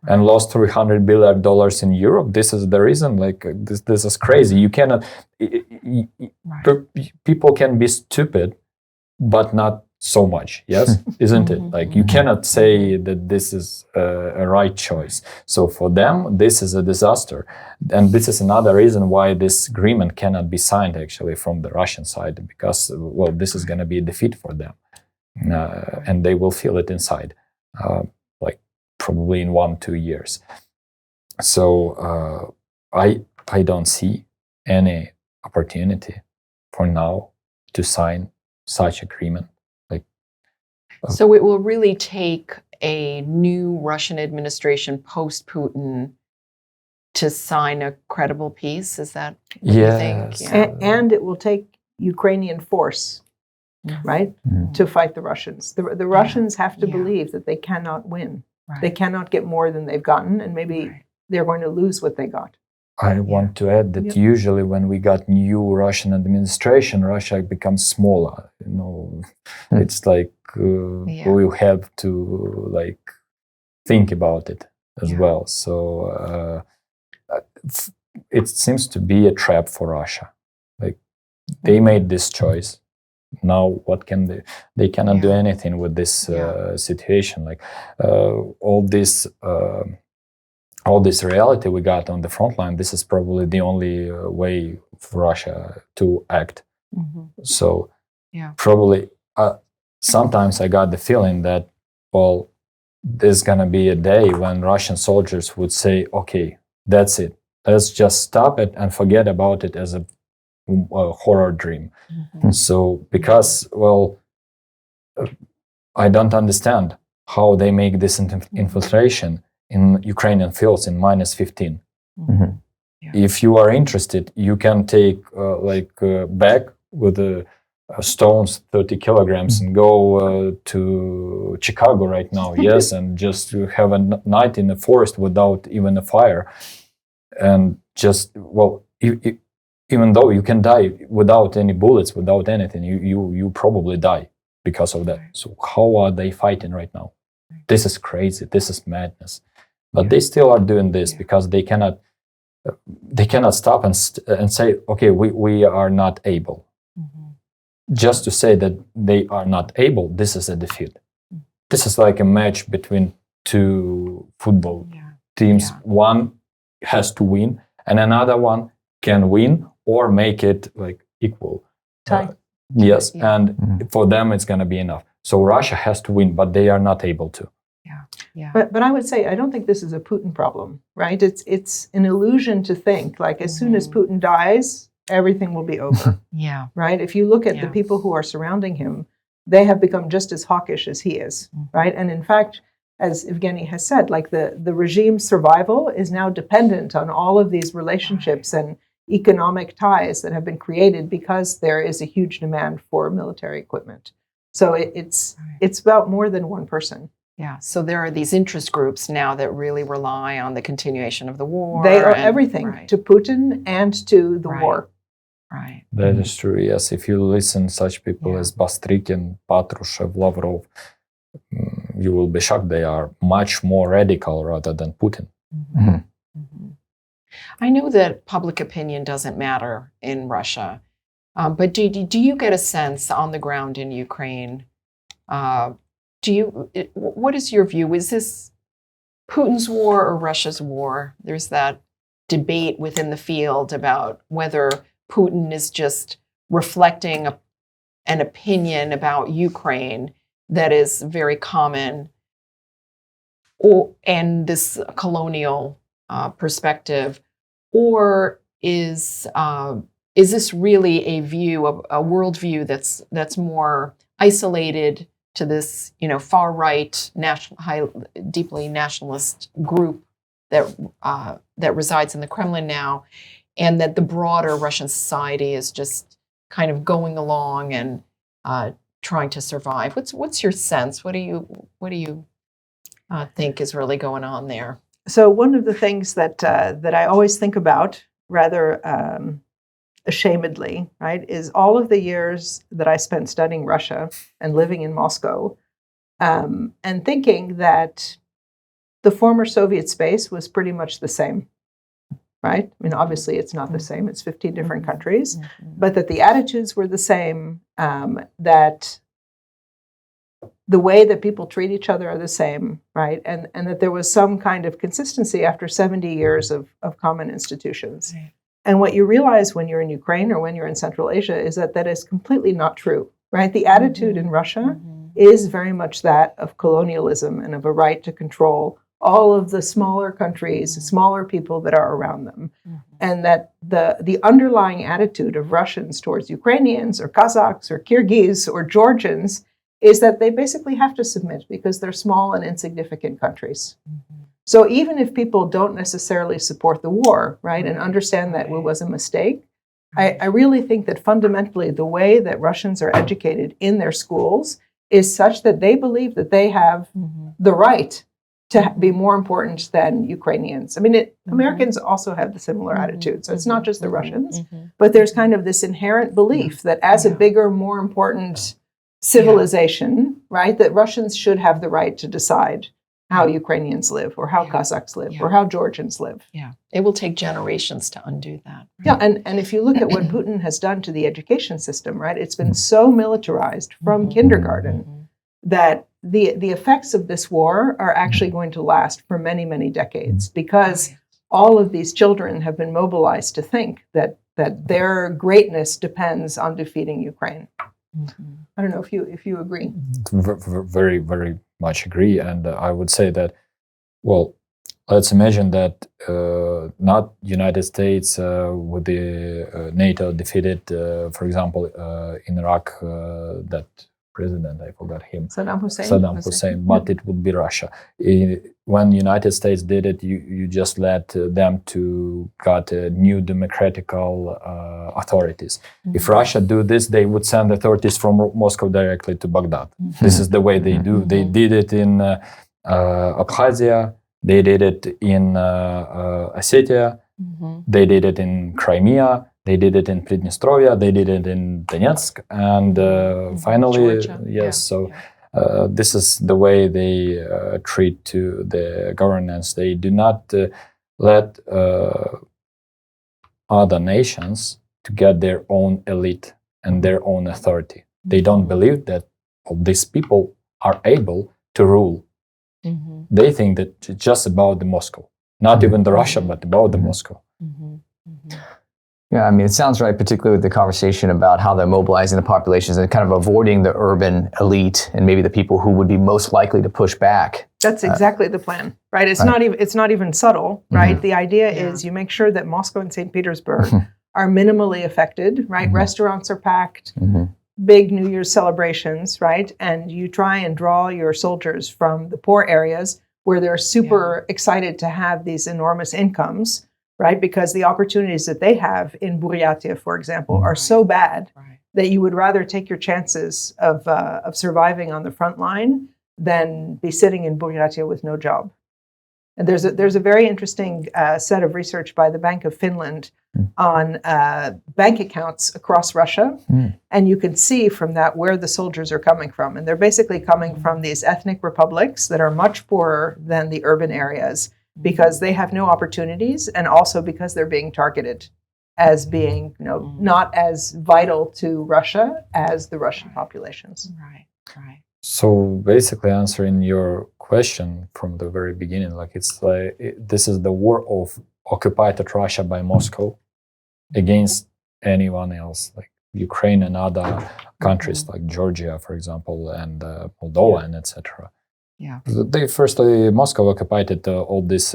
and lost $300 billion in Europe. This is the reason. Like this is crazy. You cannot. People can be stupid, but not so much. Yes, isn't it? Like you cannot say that this is a right choice. So for them, this is a disaster, and this is another reason why this agreement cannot be signed actually from the Russian side, because this is going to be a defeat for them, and they will feel it inside, like probably in 1-2 years. So I don't see any opportunity for now to sign such agreement.
So it will really take a new Russian administration post-Putin to sign a credible peace? Is that what you think?
Yeah. And it will take Ukrainian force, right, to fight the Russians. The Russians have to believe that they cannot win. Right. They cannot get more than they've gotten, and maybe they're going to lose what they got.
I want to add that usually when we got new Russian administration, Russia becomes smaller. It's like we have to like think about it as well. So it seems to be a trap for Russia. Like they made this choice. Now what can they? They cannot do anything with this situation. Like all this reality we got on the front line, this is probably the only way for Russia to act. So probably sometimes I got the feeling that, there's going to be a day when Russian soldiers would say, okay, that's it. Let's just stop it and forget about it as a horror dream. So because, I don't understand how they make this infiltration in Ukrainian fields in -15. If you are interested, you can take bag with stones 30 kilograms and go to Chicago right now, yes, and just have a night in the forest without even a fire. And just, even though you can die without any bullets, without anything, you probably die because of that. So how are they fighting right now? This is crazy. This is madness. But they still are doing this because they cannot stop and say, okay, we are not able. Just to say that they are not able, this is a defeat. This is like a match between two football teams. One has to win and another one can win or make it like equal. Yes, and for them it's going to be enough. So Russia has to win, but they are not able to.
But I would say I don't think this is a Putin problem, right? It's an illusion to think like as soon as Putin dies, everything will be over.
Yeah.
Right? If you look at the
Yeah.
people who are surrounding him, they have become just as hawkish as he is. Right? And in fact, as Evgeny has said, like the regime's survival is now dependent on all of these relationships and economic ties that have been created because there is a huge demand for military equipment. So it's about more than one person.
Yeah. So there are these interest groups now that really rely on the continuation of the war.
They are everything to Putin and to the war.
Right.
That is true, yes. If you listen such people as Bastrykin, Patrushev, Lavrov, you will be shocked. They are much more radical rather than Putin.
I know that public opinion doesn't matter in Russia, but do you get a sense on the ground in Ukraine? What is your view? Is this Putin's war or Russia's war? There's that debate within the field about whether Putin is just reflecting an opinion about Ukraine that is very common, and this colonial perspective, or is this really a worldview that's more isolated to this, far right, deeply nationalist group that resides in the Kremlin now, and that the broader Russian society is just kind of going along and trying to survive? What's your sense? What do you think is really going on there?
So one of the things that I always think about rather ashamedly, right, is all of the years that I spent studying Russia and living in Moscow, and thinking that the former Soviet space was pretty much the same, right? I mean, obviously it's not the same. It's 15 different countries, but that the attitudes were the same, that the way that people treat each other are the same, right? And that there was some kind of consistency after 70 years of common institutions. Right. And what you realize when you're in Ukraine or when you're in Central Asia is that is completely not true, right? The attitude in Russia is very much that of colonialism and of a right to control all of the smaller countries, smaller people that are around them. And that the underlying attitude of Russians towards Ukrainians or Kazakhs or Kyrgyz or Georgians is that they basically have to submit because they're small and insignificant countries. So even if people don't necessarily support the war, right, and understand that it was a mistake, I really think that fundamentally the way that Russians are educated in their schools is such that they believe that they have the right to be more important than Ukrainians. I mean, Americans also have the similar attitude, so it's not just the Russians, but there's kind of this inherent belief that as a bigger, more important civilization, right, that Russians should have the right to decide how Ukrainians live or how Kazakhs live or how Georgians live.
Yeah, it will take generations to undo that. Right?
Yeah, and if you look at what Putin has done to the education system, right, it's been so militarized from kindergarten that the effects of this war are actually going to last for many, many decades because all of these children have been mobilized to think that their greatness depends on defeating Ukraine. I don't know if you agree.
Very, very much agree. And I would say that, well, let's imagine that not United States with the NATO defeated, for example, in Iraq, that president, I forgot him.
Saddam Hussein.
But it would be Russia. When United States did it, you just let them to got new democratical authorities. If Russia do this, they would send authorities from Moscow directly to Baghdad. This is the way they do. They did it in Abkhazia. They did it in Ossetia. They did it in Crimea. They did it in Prydnestrovia, they did it in Donetsk, and finally,
Georgia.
So this is the way they treat to the governance. They do not let other nations to get their own elite and their own authority. They don't believe that these people are able to rule. They think that it's just about the Moscow, not even the Russia, but about the Moscow.
Yeah, I mean, it sounds right, particularly with the conversation about how they're mobilizing the populations and kind of avoiding the urban elite and maybe the people who would be most likely to push back.
That's exactly the plan, right? It's not even subtle, right? The idea is you make sure that Moscow and St. Petersburg are minimally affected, right?
Mhm.
Restaurants are packed,
Mhm.
big New Year's celebrations, right? And you try and draw your soldiers from the poor areas where they're super excited to have these enormous incomes, right? Because the opportunities that they have in Buryatia, for example, are so bad that you would rather take your chances of surviving on the front line than be sitting in Buryatia with no job. And there's a very interesting set of research by the Bank of Finland on bank accounts across Russia. And you can see from that where the soldiers are coming from. And they're basically coming from these ethnic republics that are much poorer than the urban areas because they have no opportunities and also because they're being targeted as being not as vital to Russia as the Russian populations.
Right.
So basically answering your question from the very beginning, like this is the war of occupied Russia by Moscow against anyone else, like Ukraine and other countries like Georgia, for example, and Moldova and etc.
Yeah.
They firstly Moscow occupied all these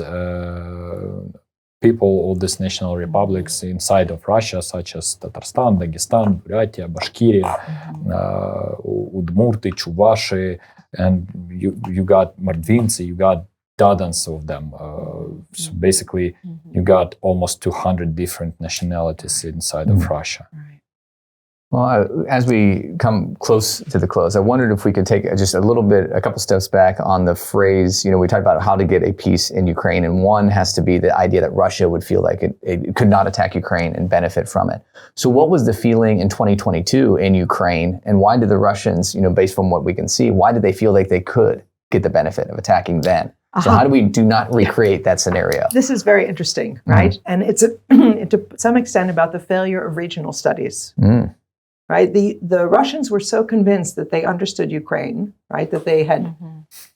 people, all these national republics inside of Russia, such as Tatarstan, Dagestan, Buryatia, Bashkiria, Udmurti, Chuvashi, and you got Mordvinцы, you got dozens of them. So basically, you got almost 200 different nationalities inside of Russia.
Well, as we come close to the close, I wondered if we could take just a couple steps back on the phrase, we talked about how to get a peace in Ukraine, and one has to be the idea that Russia would feel like it could not attack Ukraine and benefit from it. So what was the feeling in 2022 in Ukraine, and why did the Russians, based on what we can see, why did they feel like they could get the benefit of attacking then? So how do we do not recreate that scenario?
This is very interesting, right? And it's to some extent about the failure of regional studies. Right, the Russians were so convinced that they understood Ukraine, right, that they had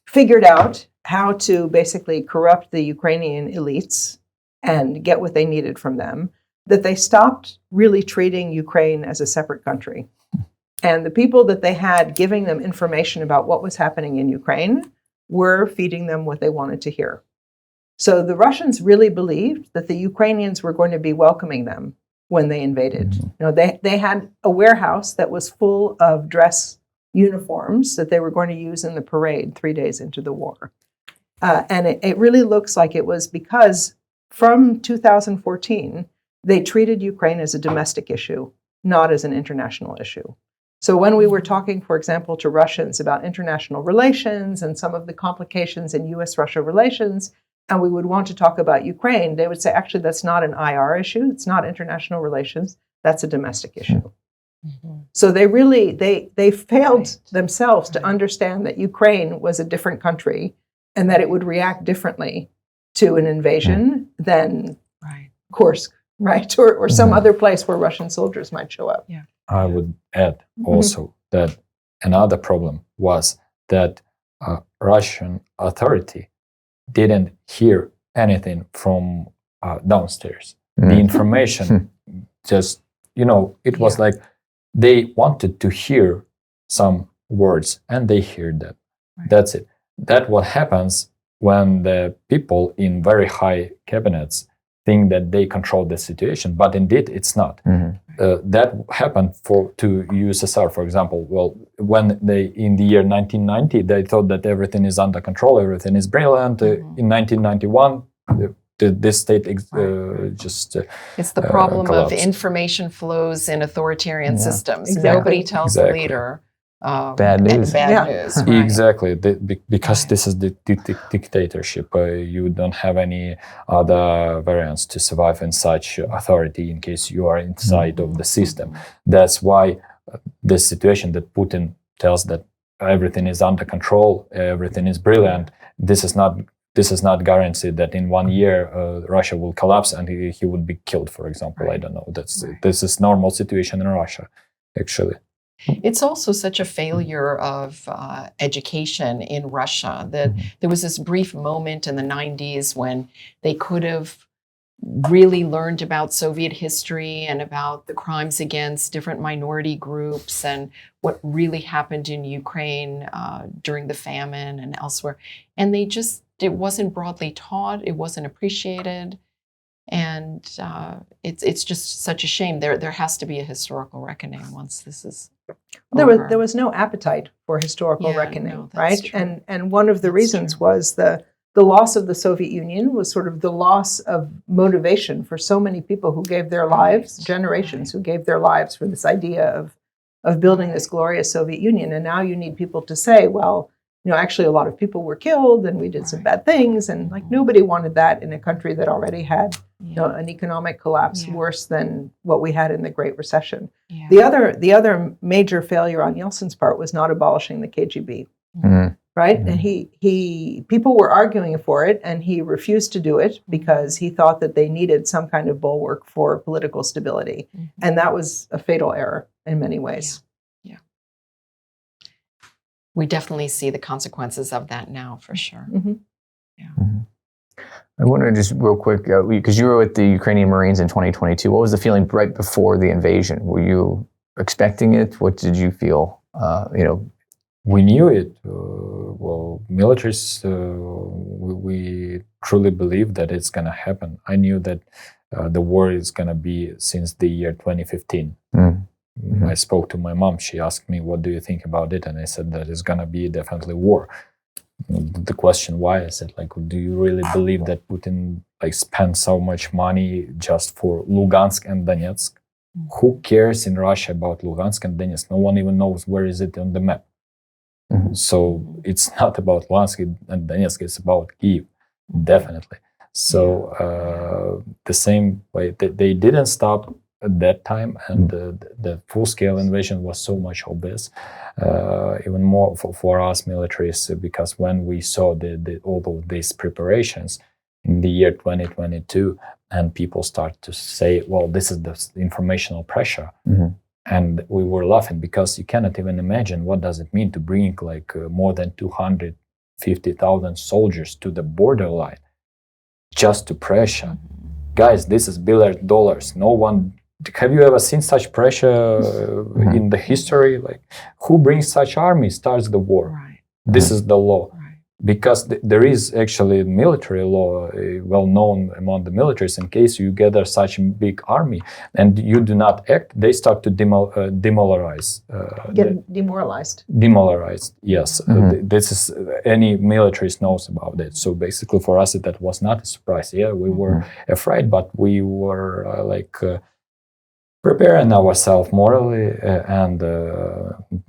figured out how to basically corrupt the Ukrainian elites and get what they needed from them, that they stopped really treating Ukraine as a separate country. And the people that they had giving them information about what was happening in Ukraine were feeding them what they wanted to hear. So the Russians really believed that the Ukrainians were going to be welcoming them when they invaded. They had a warehouse that was full of dress uniforms that they were going to use in the parade 3 days into the war. And it really looks like it was because from 2014, they treated Ukraine as a domestic issue, not as an international issue. So when we were talking, for example, to Russians about international relations and some of the complications in US-Russia relations, and we would want to talk about Ukraine, they would say, actually, that's not an IR issue. It's not international relations. That's a domestic issue. So they really, they failed themselves to understand that Ukraine was a different country and that it would react differently to an invasion than Kursk, right? Or some other place where Russian soldiers might show up.
I would add also that another problem was that Russian authority didn't hear anything from downstairs. The information just, it was like they wanted to hear some words and they heard that. That's it. That's what happens when the people in very high cabinets think that they control the situation, but indeed it's not. That happened to USSR, for example. Well, when they, in the year 1990, they thought that everything is under control, everything is brilliant. In 1991, this state just
it's the problem
collapsed.
of information flows in authoritarian systems.
Exactly.
Nobody tells the leader
bad news.
Bad news. Right.
Exactly, because this is the dictatorship. You don't have any other variants to survive in such authority in case you are inside of the system. That's why this situation that Putin tells that everything is under control, everything is brilliant. This is not guaranteed that in 1 year Russia will collapse and he would be killed, for example. I don't know. This is normal situation in Russia, actually.
It's also such a failure of education in Russia that there was this brief moment in the 90s when they could have really learned about Soviet history and about the crimes against different minority groups and what really happened in Ukraine during the famine and elsewhere. And it wasn't broadly taught, it wasn't appreciated. And it's just such a shame. There has to be a historical reckoning once this is over.
There was no appetite for historical
Yeah,
reckoning,
no, that's
right?
true.
And one of the
That's
reasons
true.
was the loss of the Soviet Union was sort of the loss of motivation for so many people who gave their lives,
Right,
generations
right.
who gave their lives for this idea of building this glorious Soviet Union. And now you need people to say, well, actually a lot of people were killed and we did some
Right.
bad things. And like nobody wanted that in a country that already had
Yeah.
an economic collapse
Yeah.
worse than what we had in the Great Recession.
Yeah.
The other major failure on Yeltsin's part was not abolishing the KGB,
Mhm.
right?
Mhm.
And he people were arguing for it, and he refused to do it because he thought that they needed some kind of bulwark for political stability,
Mhm.
and that was a fatal error in many ways.
Yeah. We definitely see the consequences of that now, for sure.
Mhm.
Mhm. I wonder just real quick, because you were with the Ukrainian Marines in 2022. What was the feeling right before the invasion? Were you expecting it? What did you feel?
We knew it. Well, militaries, we truly believe that it's going to happen. I knew that the war is going to be since the year 2015.
Mm-hmm.
I spoke to my mom. She asked me, what do you think about it? And I said that it's going to be definitely war. The question why, I said, like, do you really believe that Putin spent so much money just for Lugansk and Donetsk? Who cares in Russia about Lugansk and Donetsk? No one even knows where is it on the map.
Mm-hmm.
So it's not about Lugansk and Donetsk, it's about Kyiv, definitely. So the same way, they didn't stop at that time, and the full-scale invasion was so much obvious, even more for us militaries, because when we saw all of these preparations in the year 2022, and people start to say, well, this is the informational pressure.
Mm-hmm.
And we were laughing because you cannot even imagine what does it mean to bring more than 250,000 soldiers to the borderline just to pressure. Guys, this is $1 billion. No one. Have you ever seen such pressure in the history? Like, who brings such army starts the war?
Right.
This is the law.
Right.
Because there is actually military law, well known among the militaries. In case you gather such a big army and you do not act, they start to demoralize.
Get demoralized.
Demoralized, yes.
Mm-hmm.
This is any militaries knows about it. So basically, for us, that was not a surprise. Yeah, we were afraid, but we were preparing ourselves morally and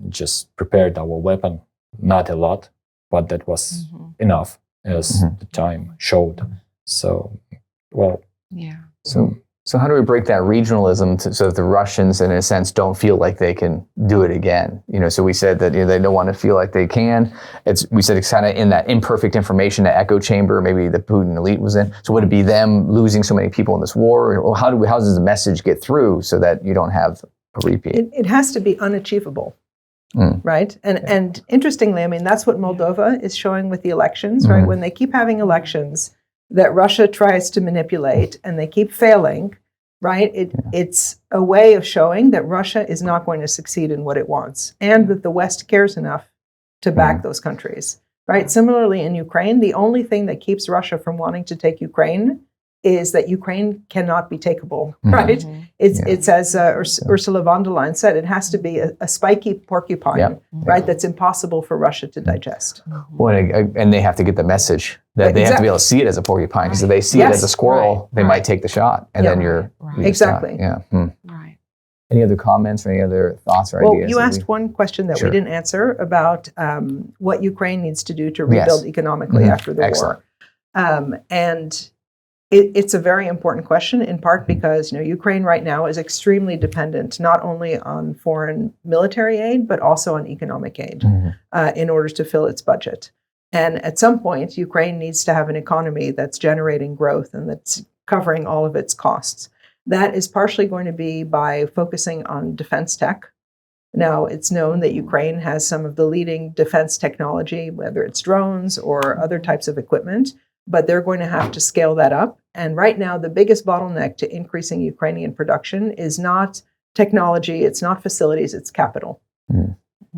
just prepared our weapon. Not a lot, but that was enough, as the time showed. So, well,
yeah.
So how do we break that regionalism so that the Russians, in a sense, don't feel like they can do it again? So we said that they don't want to feel like they can. We said it's kind of in that imperfect information, that echo chamber. Maybe the Putin elite was in. So would it be them losing so many people in this war? Or how does the message get through so that you don't have a repeat?
It has to be unachievable. Right. And interestingly, I mean, that's what Moldova is showing with the elections, right? When they keep having elections that Russia tries to manipulate and they keep failing, right? It's a way of showing that Russia is not going to succeed in what it wants and that the West cares enough to back those countries, right? Similarly, in Ukraine, the only thing that keeps Russia from wanting to take Ukraine is that Ukraine cannot be takeable, right? It's as Ursula von der Leyen said, it has to be a spiky porcupine, right? That's impossible for Russia to digest.
Well, and they have to get the message that they have to be able to see it as a porcupine, because if they see it as a squirrel, they might take the shot, and then you're
exactly.
Right.
Any other comments or any other thoughts or ideas?
Well, you asked one question that we didn't answer about what Ukraine needs to do to rebuild economically after the war. And it's a very important question, in part because Ukraine right now is extremely dependent not only on foreign military aid, but also on economic aid in order to fill its budget. And at some point, Ukraine needs to have an economy that's generating growth and that's covering all of its costs. That is partially going to be by focusing on defense tech. Now, it's known that Ukraine has some of the leading defense technology, whether it's drones or other types of equipment, but they're going to have to scale that up. And right now, the biggest bottleneck to increasing Ukrainian production is not technology, it's not facilities, it's capital.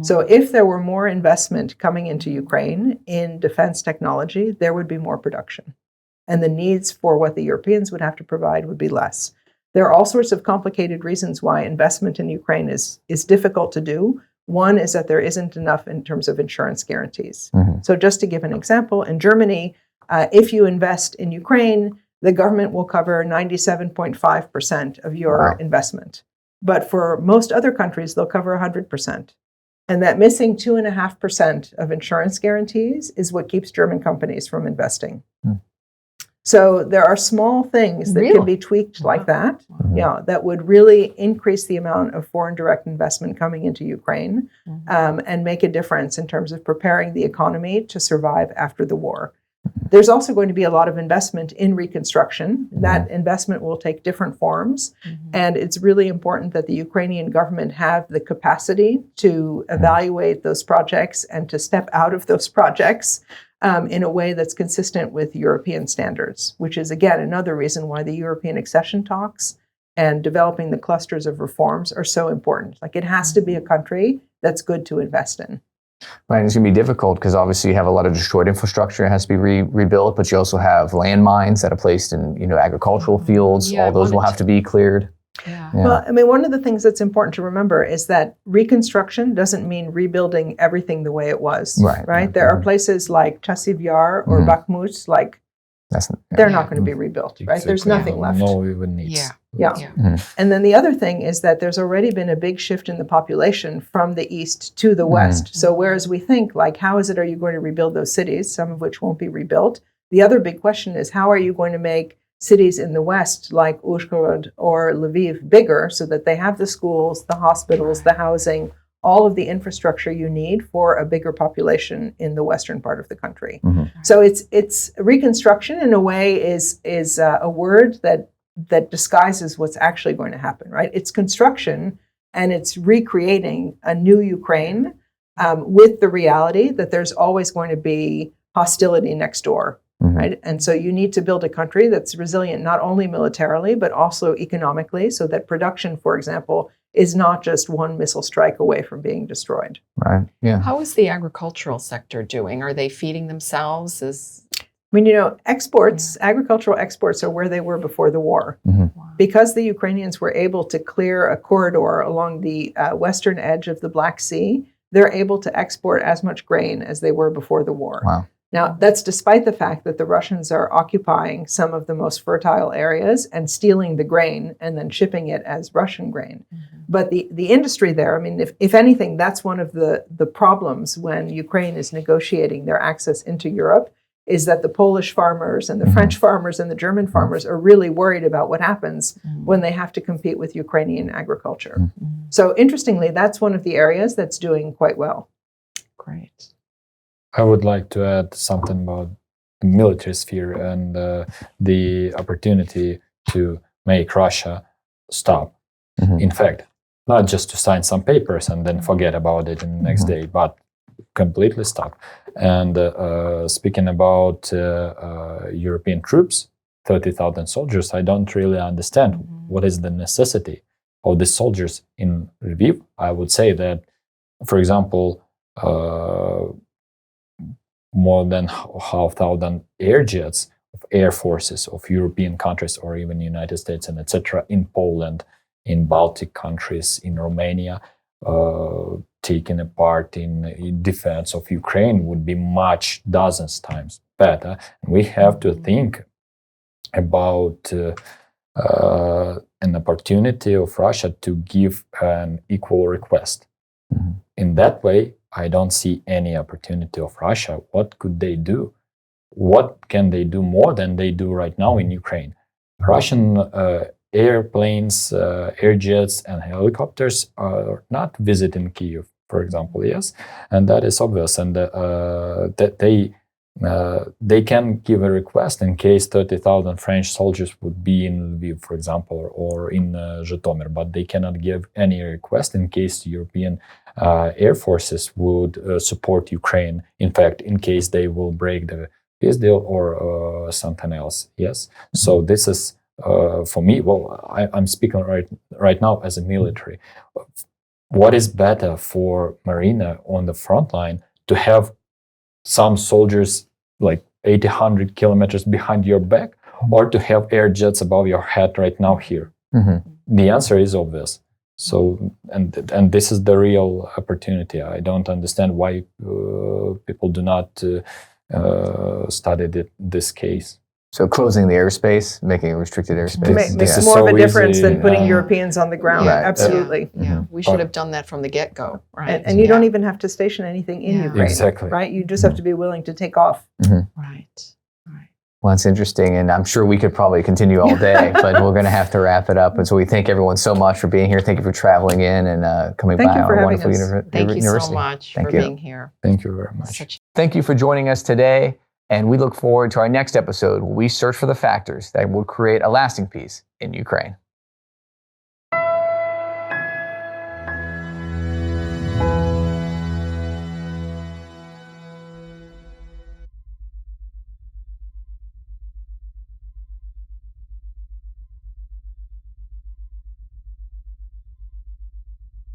So if there were more investment coming into Ukraine in defense technology, there would be more production. and the needs for what the Europeans would have to provide would be less. There are all sorts of complicated reasons why investment in Ukraine is difficult to do. One is that there isn't enough in terms of insurance guarantees. So just to give an example, in Germany, if you invest in Ukraine, the government will cover 97.5% of your investment. But for most other countries, they'll cover 100%. And that missing 2.5% of insurance guarantees is what keeps German companies from investing. So there are small things that can be tweaked like that, that would really increase the amount of foreign direct investment coming into Ukraine and make a difference in terms of preparing the economy to survive after the war. There's also going to be a lot of investment in reconstruction. That investment will take different forms. And it's really important that the Ukrainian government have the capacity to evaluate those projects and to step out of those projects in a way that's consistent with European standards, which is, again, another reason why the European accession talks and developing the clusters of reforms are so important. Like, it has to be a country that's good to invest in.
Right, and it's going to be difficult because obviously you have a lot of destroyed infrastructure that has to be rebuilt, but you also have landmines that are placed in agricultural fields. All those will have to be cleared.
Well, I mean, one of the things that's important to remember is that reconstruction doesn't mean rebuilding everything the way it was. Right? There are places like Chasiv Yar or Bakhmut, like they're not going to be rebuilt. Right? There's nothing left.
No even needs.
And then the other thing is that there's already been a big shift in the population from the east to the west. So whereas we think, like, how is it are you going to rebuild those cities, some of which won't be rebuilt? The other big question is, how are you going to make cities in the west like Uzhhorod or Lviv bigger so that they have the schools, the hospitals, the housing, all of the infrastructure you need for a bigger population in the western part of the country. So it's reconstruction in a way is a word that disguises what's actually going to happen, right? It's construction and it's recreating a new Ukraine with the reality that there's always going to be hostility next door, right? And so you need to build a country that's resilient not only militarily, but also economically, so that production, for example, is not just one missile strike away from being destroyed.
Right, yeah.
How is the agricultural sector doing? Are they feeding themselves?
I mean, exports, agricultural exports are where they were before the war. Because the Ukrainians were able to clear a corridor along the western edge of the Black Sea, they're able to export as much grain as they were before the war.
Wow.
Now, that's despite the fact that the Russians are occupying some of the most fertile areas and stealing the grain and then shipping it as Russian grain. But the industry there, I mean, if anything, that's one of the problems when Ukraine is negotiating their access into Europe, is that the Polish farmers and the French farmers and the German farmers are really worried about what happens when they have to compete with Ukrainian agriculture. So interestingly, that's one of the areas that's doing quite well.
Great.
I would like to add something about the military sphere and the opportunity to make Russia stop. In fact, not just to sign some papers and then forget about it in the next day, but completely stop. And speaking about European troops, 30,000 soldiers, I don't really understand what is the necessity of the soldiers in Lviv. I would say that, for example, more than 500 air jets of air forces of European countries or even United States and etc. in Poland, in Baltic countries, in Romania, taking a part in defense of Ukraine would be much dozens times better. And we have to think about an opportunity of Russia to give an equal request. In that way, I don't see any opportunity of Russia. What could they do? What can they do more than they do right now in Ukraine? Russian airplanes, air jets, and helicopters are not visiting Kyiv, for example, yes, and that is obvious. And that they can give a request in case 30,000 French soldiers would be in Lviv, for example, or in Zhytomyr, but they cannot give any request in case European air forces would support Ukraine. In fact, in case they will break the peace deal or something else. Yes. So this is for me. Well, I'm speaking right now as a military. What is better for Marina on the front line to have some soldiers like 80, 100 kilometers behind your back, or to have air jets above your head right now here? The answer is obvious. So, and this is the real opportunity. I don't understand why people do not study this case.
So closing the airspace, making a restricted airspace.
Makes more of a difference than putting Europeans on the ground.
Right.
Absolutely.
We should have done that from the get-go, right?
And you don't even have to station anything in Ukraine.
Exactly.
Right? You just have to be willing to take off.
Right.
Well, it's interesting, and I'm sure we could probably continue all day, but we're going to have to wrap it up. And so we thank everyone so much for being here. Thank you for traveling in and coming by our wonderful university.
Thank you so much for being here.
Thank you very much.
Thank you for joining us today, and we look forward to our next episode where we search for the factors that will create a lasting peace in Ukraine.